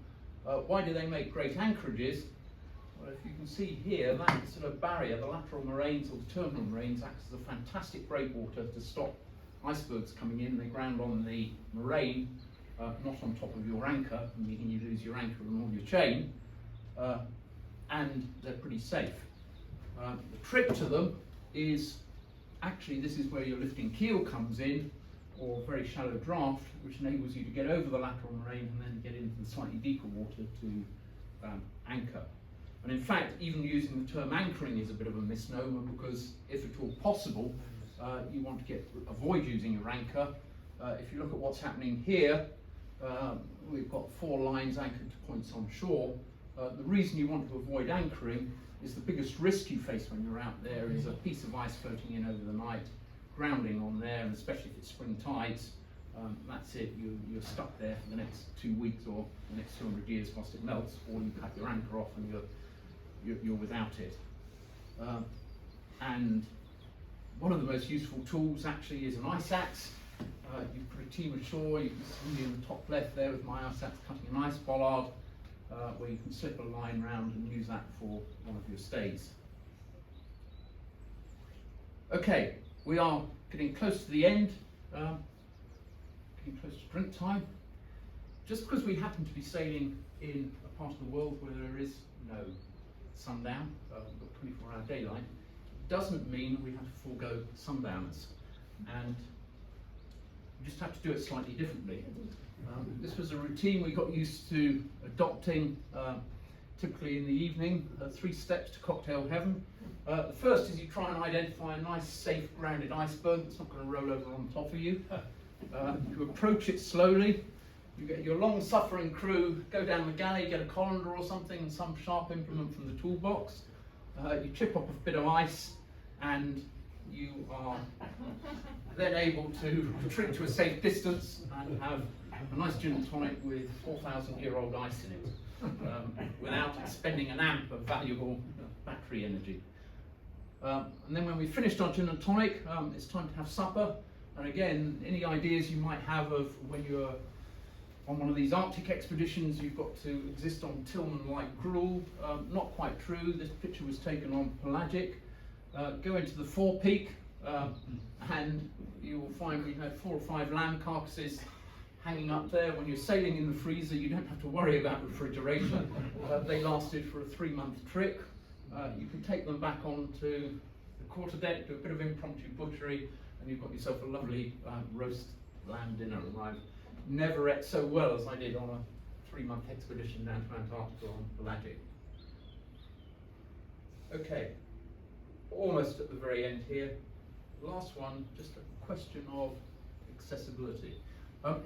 Why do they make great anchorages? Well, if you can see here, that sort of barrier, the lateral moraines or the terminal moraines, acts as a fantastic breakwater to stop icebergs coming in. They ground on the moraine, not on top of your anchor, meaning you lose your anchor and all your chain, and they're pretty safe. The trick to them is actually this is where your lifting keel comes in, or very shallow draft, which enables you to get over the lateral moraine and then get into the slightly deeper water to anchor. And in fact, even using the term anchoring is a bit of a misnomer, because if at all possible, you want to avoid using your anchor. If you look at what's happening here, we've got 4 lines anchored to points on shore. The reason you want to avoid anchoring is the biggest risk you face when you're out there is a piece of ice floating in over the night, grounding on there, and especially if it's spring tides, that's it, you're stuck there for the next 2 weeks or the next 200 years whilst it melts, or you cut your anchor off and you're without it. And one of the most useful tools actually is an ice axe. You put a team ashore, you can see me in the top left there with my ice axe cutting an ice bollard, where you can slip a line round and use that for one of your stays. Okay, we are getting close to the end, getting close to drink time. Just because we happen to be sailing in a part of the world where there is no sundown. We've got 24-hour daylight. It doesn't mean we have to forego sundowners, and we just have to do it slightly differently. This was a routine we got used to adopting, typically in the evening. 3 steps to cocktail heaven. The first is you try and identify a nice, safe, grounded iceberg that's not going to roll over on top of you. You approach it slowly. You get your long-suffering crew, go down the galley, get a colander or something, some sharp implement from the toolbox. You chip off a bit of ice, and you are then able to retreat to a safe distance and have a nice gin and tonic with 4,000-year-old ice in it, without expending an amp of valuable battery energy. And then when we've finished our gin and tonic, it's time to have supper. And again, any ideas you might have of when you're on one of these Arctic expeditions, you've got to exist on Tillman-like gruel. Not quite true. This picture was taken on pelagic. Go into the forepeak, and you will find we had 4 or 5 lamb carcasses hanging up there. When you're sailing in the freezer, you don't have to worry about refrigeration. They lasted for a 3-month trip. You can take them back onto the quarterdeck, do a bit of impromptu butchery, and you've got yourself a lovely roast lamb dinner. And I've never ate so well as I did on a 3-month expedition down to Antarctica on pelagic. Okay, almost at the very end here. Last one, just a question of accessibility.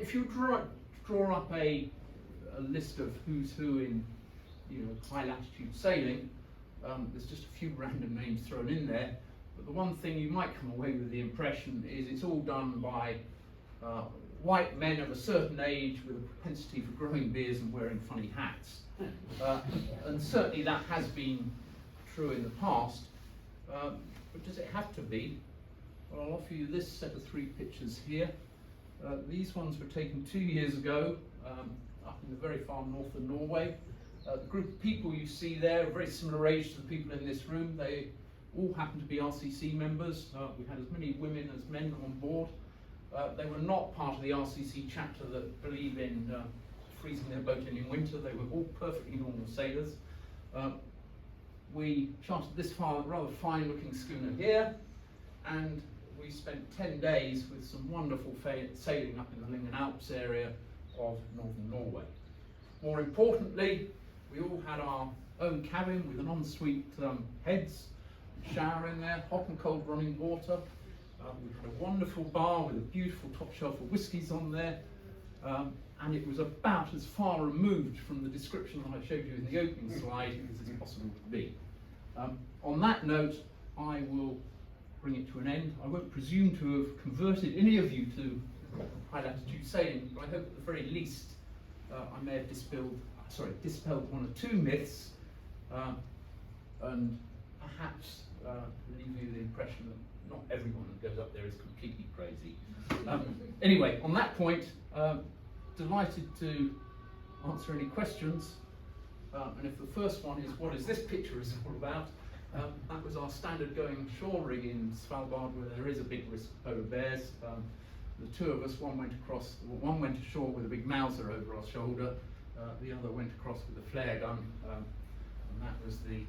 If you draw up a list of who's who in high latitude sailing, there's just a few random names thrown in there, but the one thing you might come away with the impression is it's all done by white men of a certain age with a propensity for growing beards and wearing funny hats. And certainly that has been true in the past, but does it have to be? Well, I'll offer you this set of 3 pictures here. These ones were taken 2 years ago, up in the very far north of Norway. The group of people you see there are very similar age to the people in this room. They all happen to be RCC members. We had as many women as men on board. They were not part of the RCC chapter that believe in freezing their boat in winter. They were all perfectly normal sailors. We chartered this rather fine-looking schooner here, and we spent 10 days with some wonderful sailing up in the Lyngen Alps area of northern Norway. More importantly, we all had our own cabin with an ensuite heads, shower in there, hot and cold running water. We had a wonderful bar with a beautiful top shelf of whiskies on there, and it was about as far removed from the description that I showed you in the opening slide as it's possible to be. On that note, I will bring it to an end. I won't presume to have converted any of you to high latitude sailing, but I hope at the very least I may have dispelled 1 or 2 myths, and perhaps leave you the impression that not everyone that goes up there is completely crazy. Anyway, on that point, delighted to answer any questions. And if the first one is, what is this picture is all about? That was our standard going ashore rig in Svalbard, where there is a big risk of polar bears. The 2 of us, one went ashore with a big Mauser over our shoulder, the other went across with a flare gun, and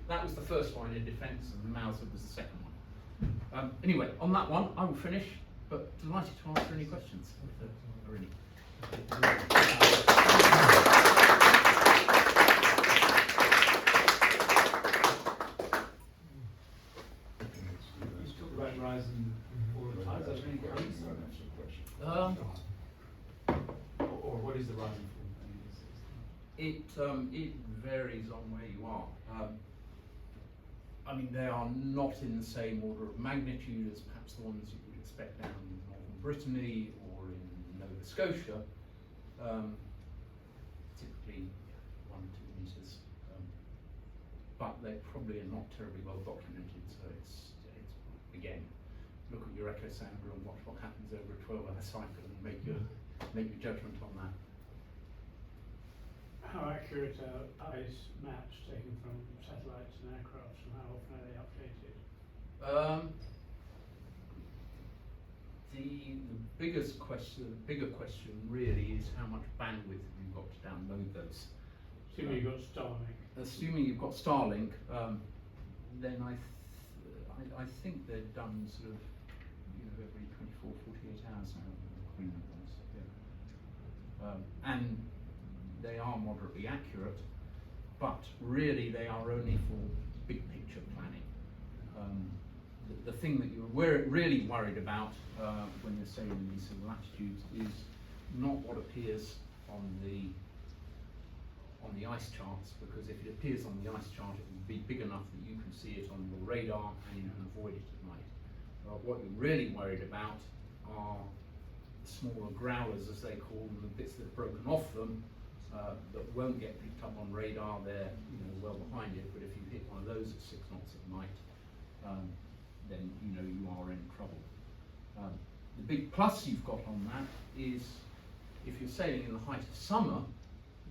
that was the first line in defence, and the Mauser was the second one. Anyway, on that one, I will finish, but delighted to answer any questions if there are any. Rise and fall of tides. That's really great. Or what is the rise and fall? It varies on where you are. I mean, they are not in the same order of magnitude as perhaps the ones you would expect down in northern Brittany or in Nova Scotia. Typically 1 or 2 meters, but they probably are not terribly well documented. So it's again, look at your echo sounder and watch what happens over a 12-hour cycle and make your judgment on that. How accurate are ice maps taken from satellites and aircraft, and how often are they updated? The bigger question really is how much bandwidth have you got to download those. Assuming you've got Starlink. assuming you've got Starlink, then I think they're done sort of, every 24, 48 hours now. Greenland ones, yeah. And they are moderately accurate, but really they are only for big picture planning. The thing that you're really worried about when you're sailing these sort of latitudes is not what appears on the ice charts, because if it appears on the ice chart, it will be big enough that you can see it on your radar and you can avoid it at night. What you're really worried about are smaller growlers, as they call them, the bits that are broken off them that won't get picked up on radar. They're well behind it, but if you hit one of those at 6 knots at night, then you are in trouble. The big plus you've got on that is if you're sailing in the height of summer,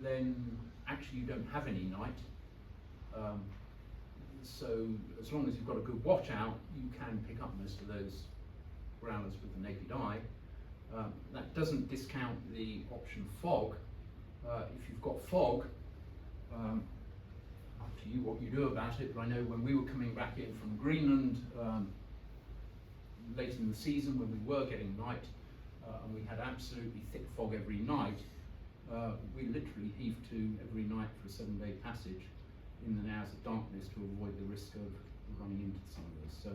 then actually you don't have any night. So as long as you've got a good watch out, you can pick up most of those growlers with the naked eye. That doesn't discount the option fog. If you've got fog, up to you what you do about it, but I know when we were coming back in from Greenland late in the season, when we were getting night, and we had absolutely thick fog every night, we literally heaved to every night for a 7-day passage in the hours of darkness to avoid the risk of running into some of those. So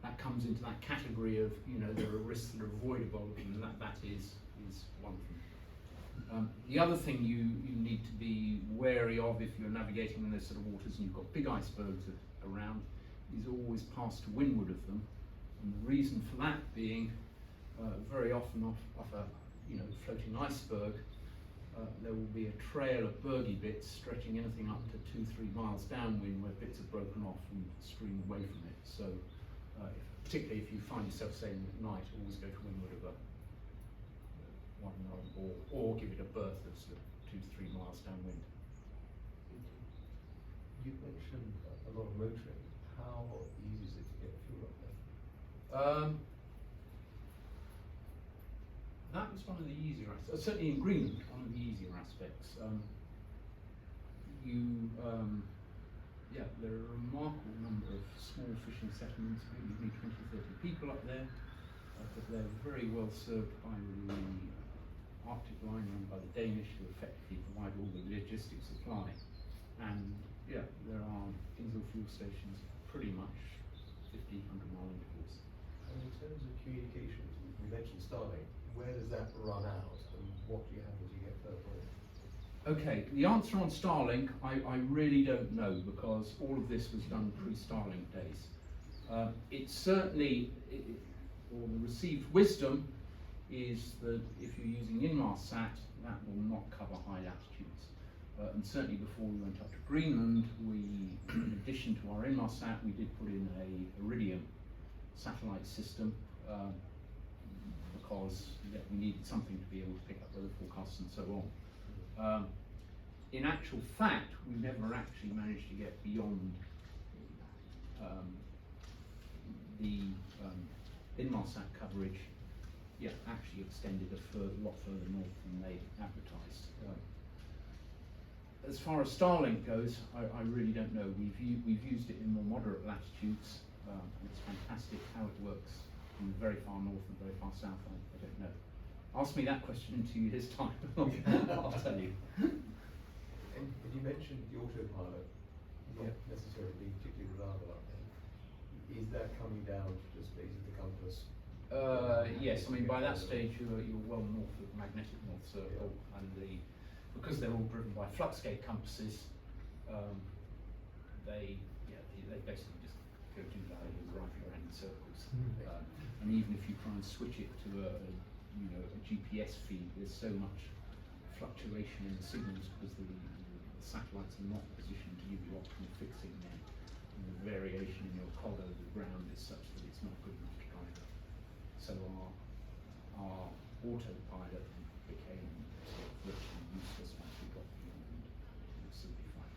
that comes into that category of, there are risks that are avoidable, and that is one thing. The other thing you need to be wary of if you're navigating in those sort of waters and you've got big icebergs around is always pass to windward of them. And the reason for that being very often off a floating iceberg, there will be a trail of bergy bits stretching anything up to 2-3 miles downwind where bits are broken off and stream away from it. So particularly if you find yourself sailing at night, always go to windward of a one knot, or give it a berth that's 2 to 3 miles downwind. You mentioned a lot of motoring. How easy is it to get fuel up there? That was one of the easier aspects, certainly in Greenland, one of the easier aspects. There are a remarkable number of small fishing settlements, maybe 20, 30 people up there, but they're very well served by the Arctic line run by the Danish, who effectively provide all the logistics supply. And there are diesel fuel stations pretty much 50, 100-mile intervals. And in terms of communications, we mentioned Starlink. Where does that run out, and what do you have as you get further on? Okay, the answer on Starlink, I really don't know, because all of this was done pre-Starlink days. It's certainly, or the received wisdom is that if you're using Inmarsat, that will not cover high latitudes. And certainly before we went up to Greenland, in addition to our Inmarsat, we did put in a Iridium satellite system, because we needed something to be able to pick up weather forecasts and so on. In actual fact, we never actually managed to get beyond the Inmarsat coverage. Actually extended a lot further north than they advertised. As far as Starlink goes, I really don't know. We've used it in more moderate latitudes. It's fantastic how it works in the very far north and very far south. I don't know. Ask me that question in 2 years' time. I'll tell you. And you mentioned the autopilot not necessarily being particularly reliable up there. Is that coming down to just basically the compass? Yes, I mean by that stage you're well north of the magnetic North Circle, and because they're all driven by fluxgate compasses, they basically just go to right around in circles. And even if you try and switch it to a GPS feed, there's so much fluctuation in the signals because the satellites are not positioned to give you optimal fixing then. And the variation in your cog over the ground is such that it's not good enough to drive it. So our autopilot became virtually useless once we got beyond simplified.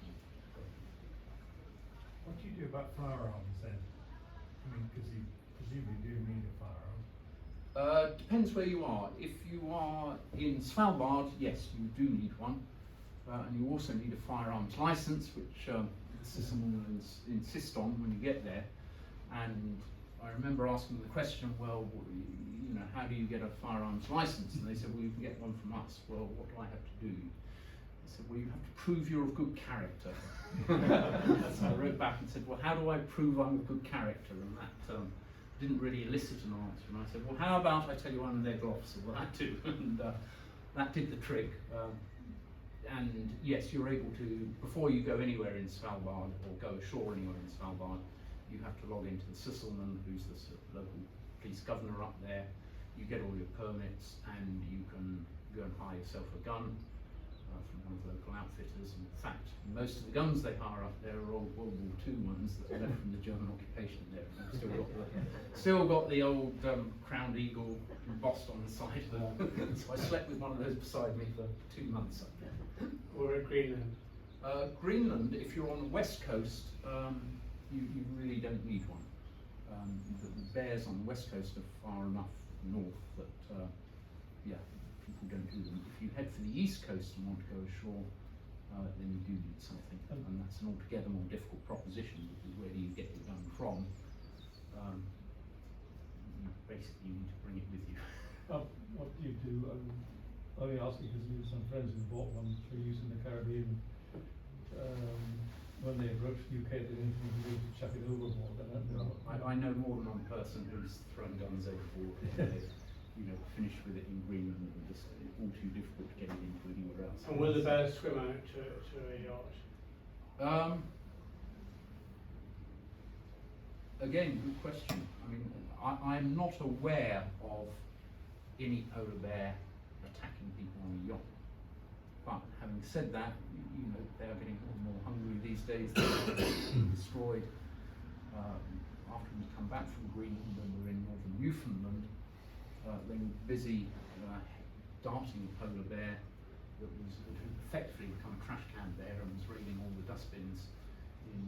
What do you do about firearms then? I mean, because you presumably do need a firearm. Depends where you are. If you are in Svalbard, yes, you do need one. and you also need a firearms license, which the system will insist on when you get there. And I remember asking the question, well, you know, how do you get a firearms license? And they said, well, you can get one from us. Well, what do I have to do? I said, well, you have to prove you're of good character. So I wrote back and said, well, how do I prove I'm of good character? And that didn't really elicit an answer. And I said, well, how about I tell you I'm a naval officer? Well, that too. And that did the trick. And yes, you're able to, before you go anywhere in Svalbard or go ashore anywhere in Svalbard, you have to log into the Sysselman, who's the local police governor up there. You get all your permits and you can go and hire yourself a gun from one of the local outfitters. In fact, most of the guns they hire up there are old World War II ones that are left from the German occupation there. And they've still got the old crowned eagle embossed on the side of them. So I slept with one of those beside me for 2 months up there. Or at Greenland. Greenland, if you're on the west coast, you really don't need one. The bears on the west coast are far enough north that, yeah, people don't do them. If you head for the east coast and want to go ashore, then you do need something, and that's an altogether more difficult proposition, because where do you get your gun from? Basically, you need to bring it with you. What do you do? Only asking because we have some friends who bought one for use in the Caribbean. When they approached the UK, they didn't think they would chuck it overboard. I know more than one person who's thrown guns overboard. They've, you know, finished with it in Greenland, and just all too difficult to get it into anywhere else. And will the bears swim out to a yacht? Again, good question. I mean, I'm not aware of any polar bear attacking people on a yacht. But having said that, you know, they are getting more and more hungry these days. They're being destroyed. After we come back from Greenland, when we were in northern Newfoundland, they were busy darting a polar bear that had effectively become a trash can bear and was raiding all the dustbins in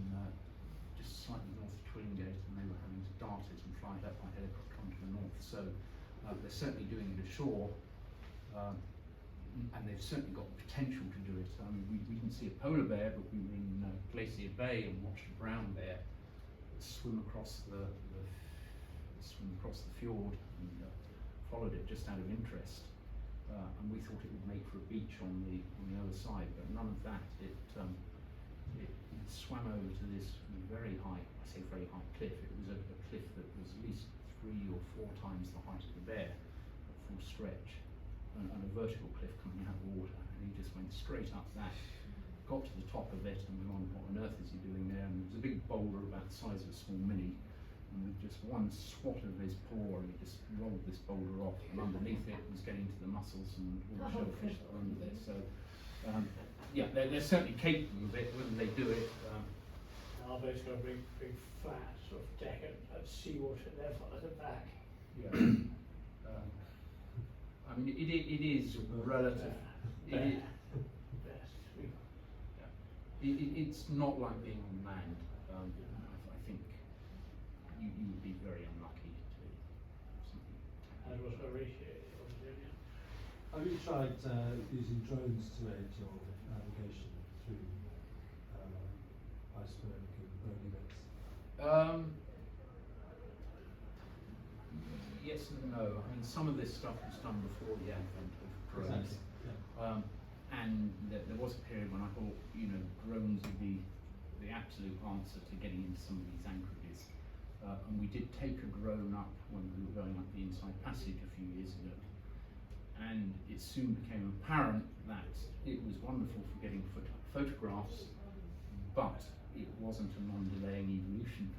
just slightly north of Twingate, and they were having to dart it and fly it up by helicopter onto the north. So they're certainly doing it ashore. And they've certainly got the potential to do it. We didn't see a polar bear, but we were in Glacier Bay and watched a brown bear swim across the fjord, and followed it just out of interest. And we thought it would make for a beach on the other side, but none of that. It swam over to this very high, I say very high cliff. It was a cliff that was at least 3 or 4 times the height of the bear at full stretch. And a vertical cliff coming out of the water, and he just went straight up that, got to the top of it, and went on, what on earth is he doing there? And there was a big boulder about the size of a small mini, and with just one swat of his paw, he just rolled this boulder off, and underneath it was getting to the mussels and all the shellfish that were under there. So, yeah, they're certainly capable of it. Whether they do it, Our boat's got a big flat sort of deck at seawater level at the back. yeah. I mean, it is relative. It's not like being on land. I think you would be very unlucky to something. As was appreciated, obviously. Have you tried using drones to aid your navigation through iceberg and bergy bits? Yes and no. I mean, some of this stuff was done before the advent of drones. Exactly, yeah. And there was a period when I thought, you know, drones would be the absolute answer to getting into some of these anchorages. And we did take a drone up when we were going up the Inside Passage a few years ago. And it soon became apparent that it was wonderful for getting photographs, but it wasn't a non-delaying evolution.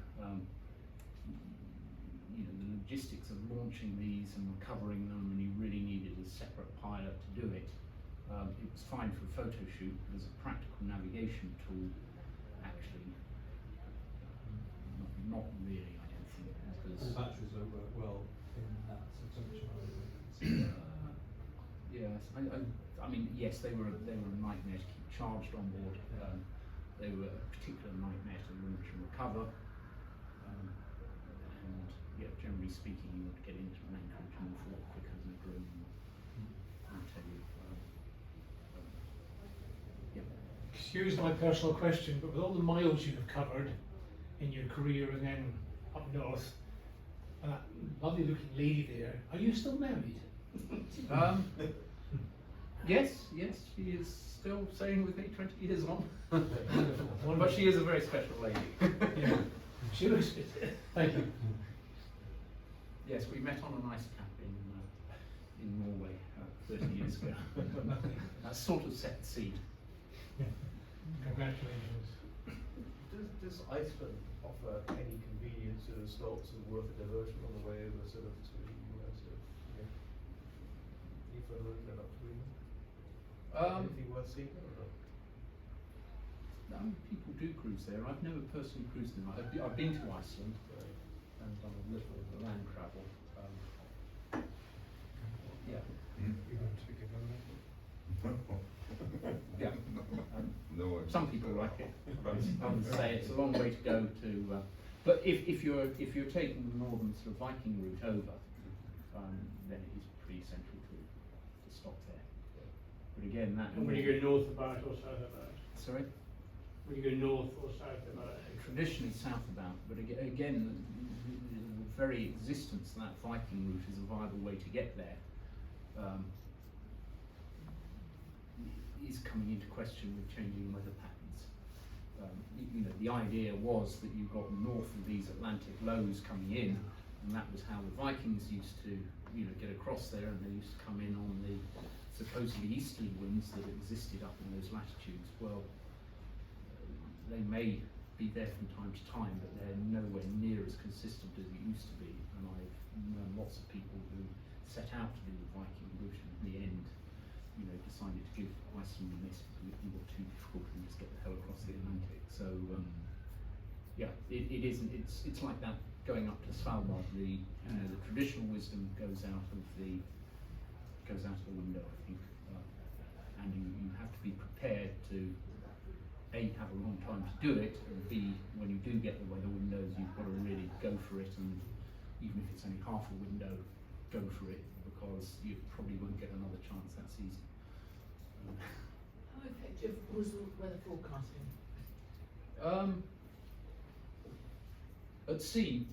You know, the logistics of launching these and recovering them, and you really needed a separate pilot to do it. It was fine for a photo shoot, but as a practical navigation tool, actually, not really, I don't think. The batteries don't work well in that situation. Yes, I mean, yes, they were a nightmare to keep charged on board. They were a particular nightmare to launch and recover. And yeah, generally speaking, you would get into an anchorage an awful lot quicker than a drone will tell you. Excuse my personal question, but with all the miles you have covered in your career and then up north, and that lovely looking lady there, are you still married? Yes, she is still staying with me 20 years on. Wonderful. But she is a very special lady. Yeah. She looks it. Thank you. Yes, we met on an ice cap in Norway 30 years ago. That sort of set the seed. Yeah. Congratulations. Does Iceland offer any convenient sort of stops and worth a diversion on the way over sort of to any further than up to Greenland? Anything worth seeing or not? People do cruise there. I've never personally cruised them. I've been to Iceland and done a little land travel. Yeah. You want to speak about that? Yeah. No, Some people like it. Others say it's a long way to go to. But if you're taking the northern sort of Viking route over, then it is pretty essential to stop there. But again, that. And when you go north about or south about? Sorry. When you go north or south about? Traditionally southbound, but again, the very existence of that Viking route is a viable way to get there. Is coming into question with changing weather patterns. The idea was that you got north of these Atlantic lows coming in, and that was how the Vikings used to, get across there, and they used to come in on the supposedly easterly winds that existed up in those latitudes. Well, they may be there from time to time, but they're nowhere near as consistent as it used to be. And I've known lots of people who set out to do the Viking route, and in the end, decided to give Iceland a miss because it was too difficult and just get the hell across the Atlantic. So, it isn't. It's like that going up to Svalbard. The traditional wisdom goes out of the window, I think, and you have to be prepared to A, have a long time to do it, and B, when you do get the weather windows, you've got to really go for it, and even if it's only half a window, go for it, because you probably won't get another chance that season. How effective was the weather forecasting? At sea,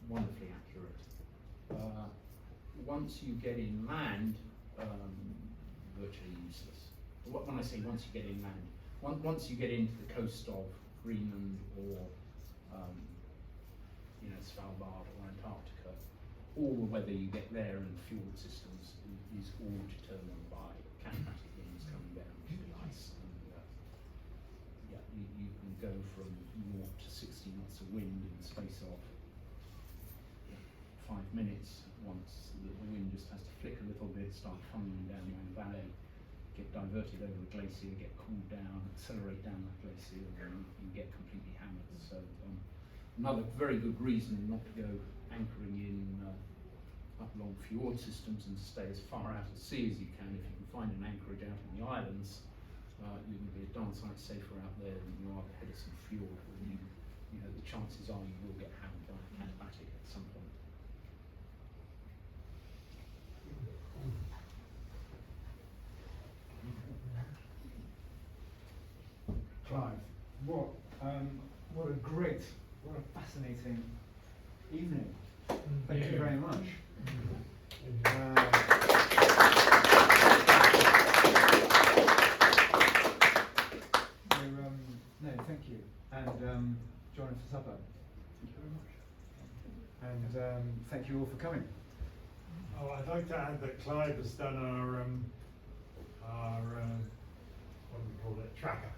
wonderfully accurate. Once you get inland, virtually useless. When I say once you get inland, once you get into the coast of Greenland or Svalbard or Antarctica, all the weather you get there and fjord systems is all determined by climatic winds coming down to the ice. And you can go from 0 to 60 knots of wind in the space of 5 minutes. Once the wind just has to flick a little bit, start funneling down your own valley, get diverted over the glacier, get cooled down, accelerate down that glacier, and you get completely hammered. So another very good reason not to go anchoring in up along fjord systems and stay as far out at sea as you can. If you can find an anchorage out in the islands, you're going to be a darn sight safer out there than you are at the head of some fjord where the chances are you will get hammered by a Atlantic at some point. Clive, what a fascinating evening. Thank you very much. No, thank you. And join us for supper. Thank you very much. And thank you all for coming. Oh, I'd like to add that Clive has done our what do we call it, tracker.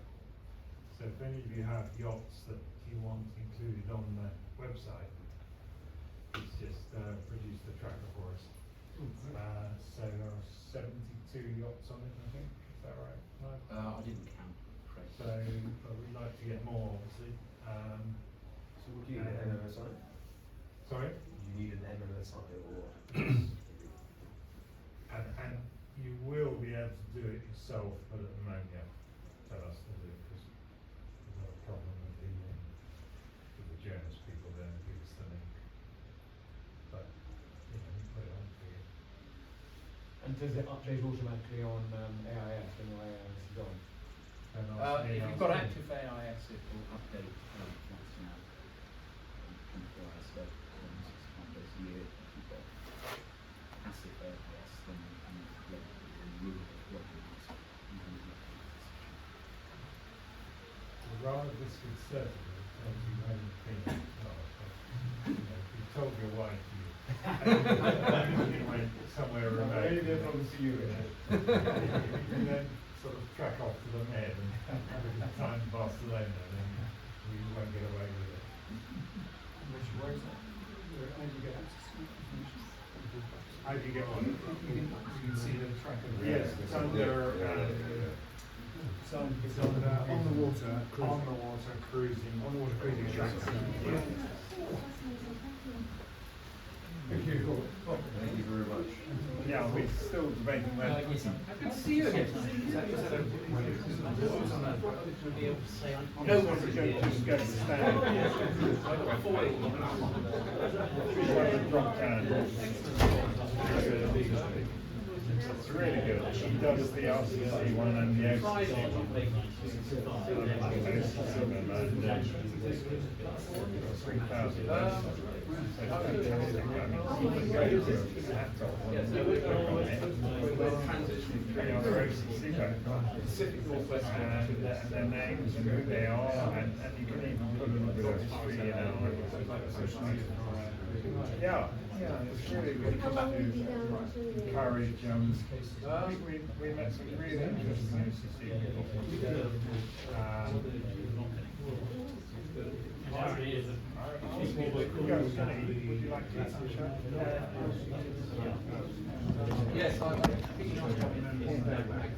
So if any of you have yachts that you want included on the website, he's just produced the tracker for us. So there are 72 yachts on it, I think. Is that right, Clive? I didn't count. Correct. So we'd like to get more, obviously. So what do you need, an MMSI? Sorry? You need an MMSI or what? And you will be able to do it yourself, but at the moment you have to tell us to do it because we've got a problem with the journalist people there who give us the link. But we put it on for you. And does it update automatically on AIS when your AIS is on? turn off If something you've else got on. active AIS, it will update once in 24 hours, so 65 days a year. If you've got passive AIS, then you what you Rather disconcerting in terms of having been you told your wife you went somewhere remote. Maybe they're from the you then sort of track off to the Med and have a good time in Barcelona, then you won't get away with it. Where is that? How do you get access to information? How do you get on? You can see the track of the. Yes, it's under, It's on the water. on the water cruising. On the water cruising tracker. Yeah. Thank you. Thank you very much. Yeah, we're still debating whether. Good to see you again. No one Just go to stand. Drop down. It's really good. She does the RCC one and the OCC one. And 3,000. So fantastic. I mean, you can go to a laptop and click on it with 3 other OCC backgrounds. And their names and who they are, and you can even put a little bit of history in it. Yeah, it's really good to encourage. We met some really interesting OCC people. Would you like to eat some chat? Yes,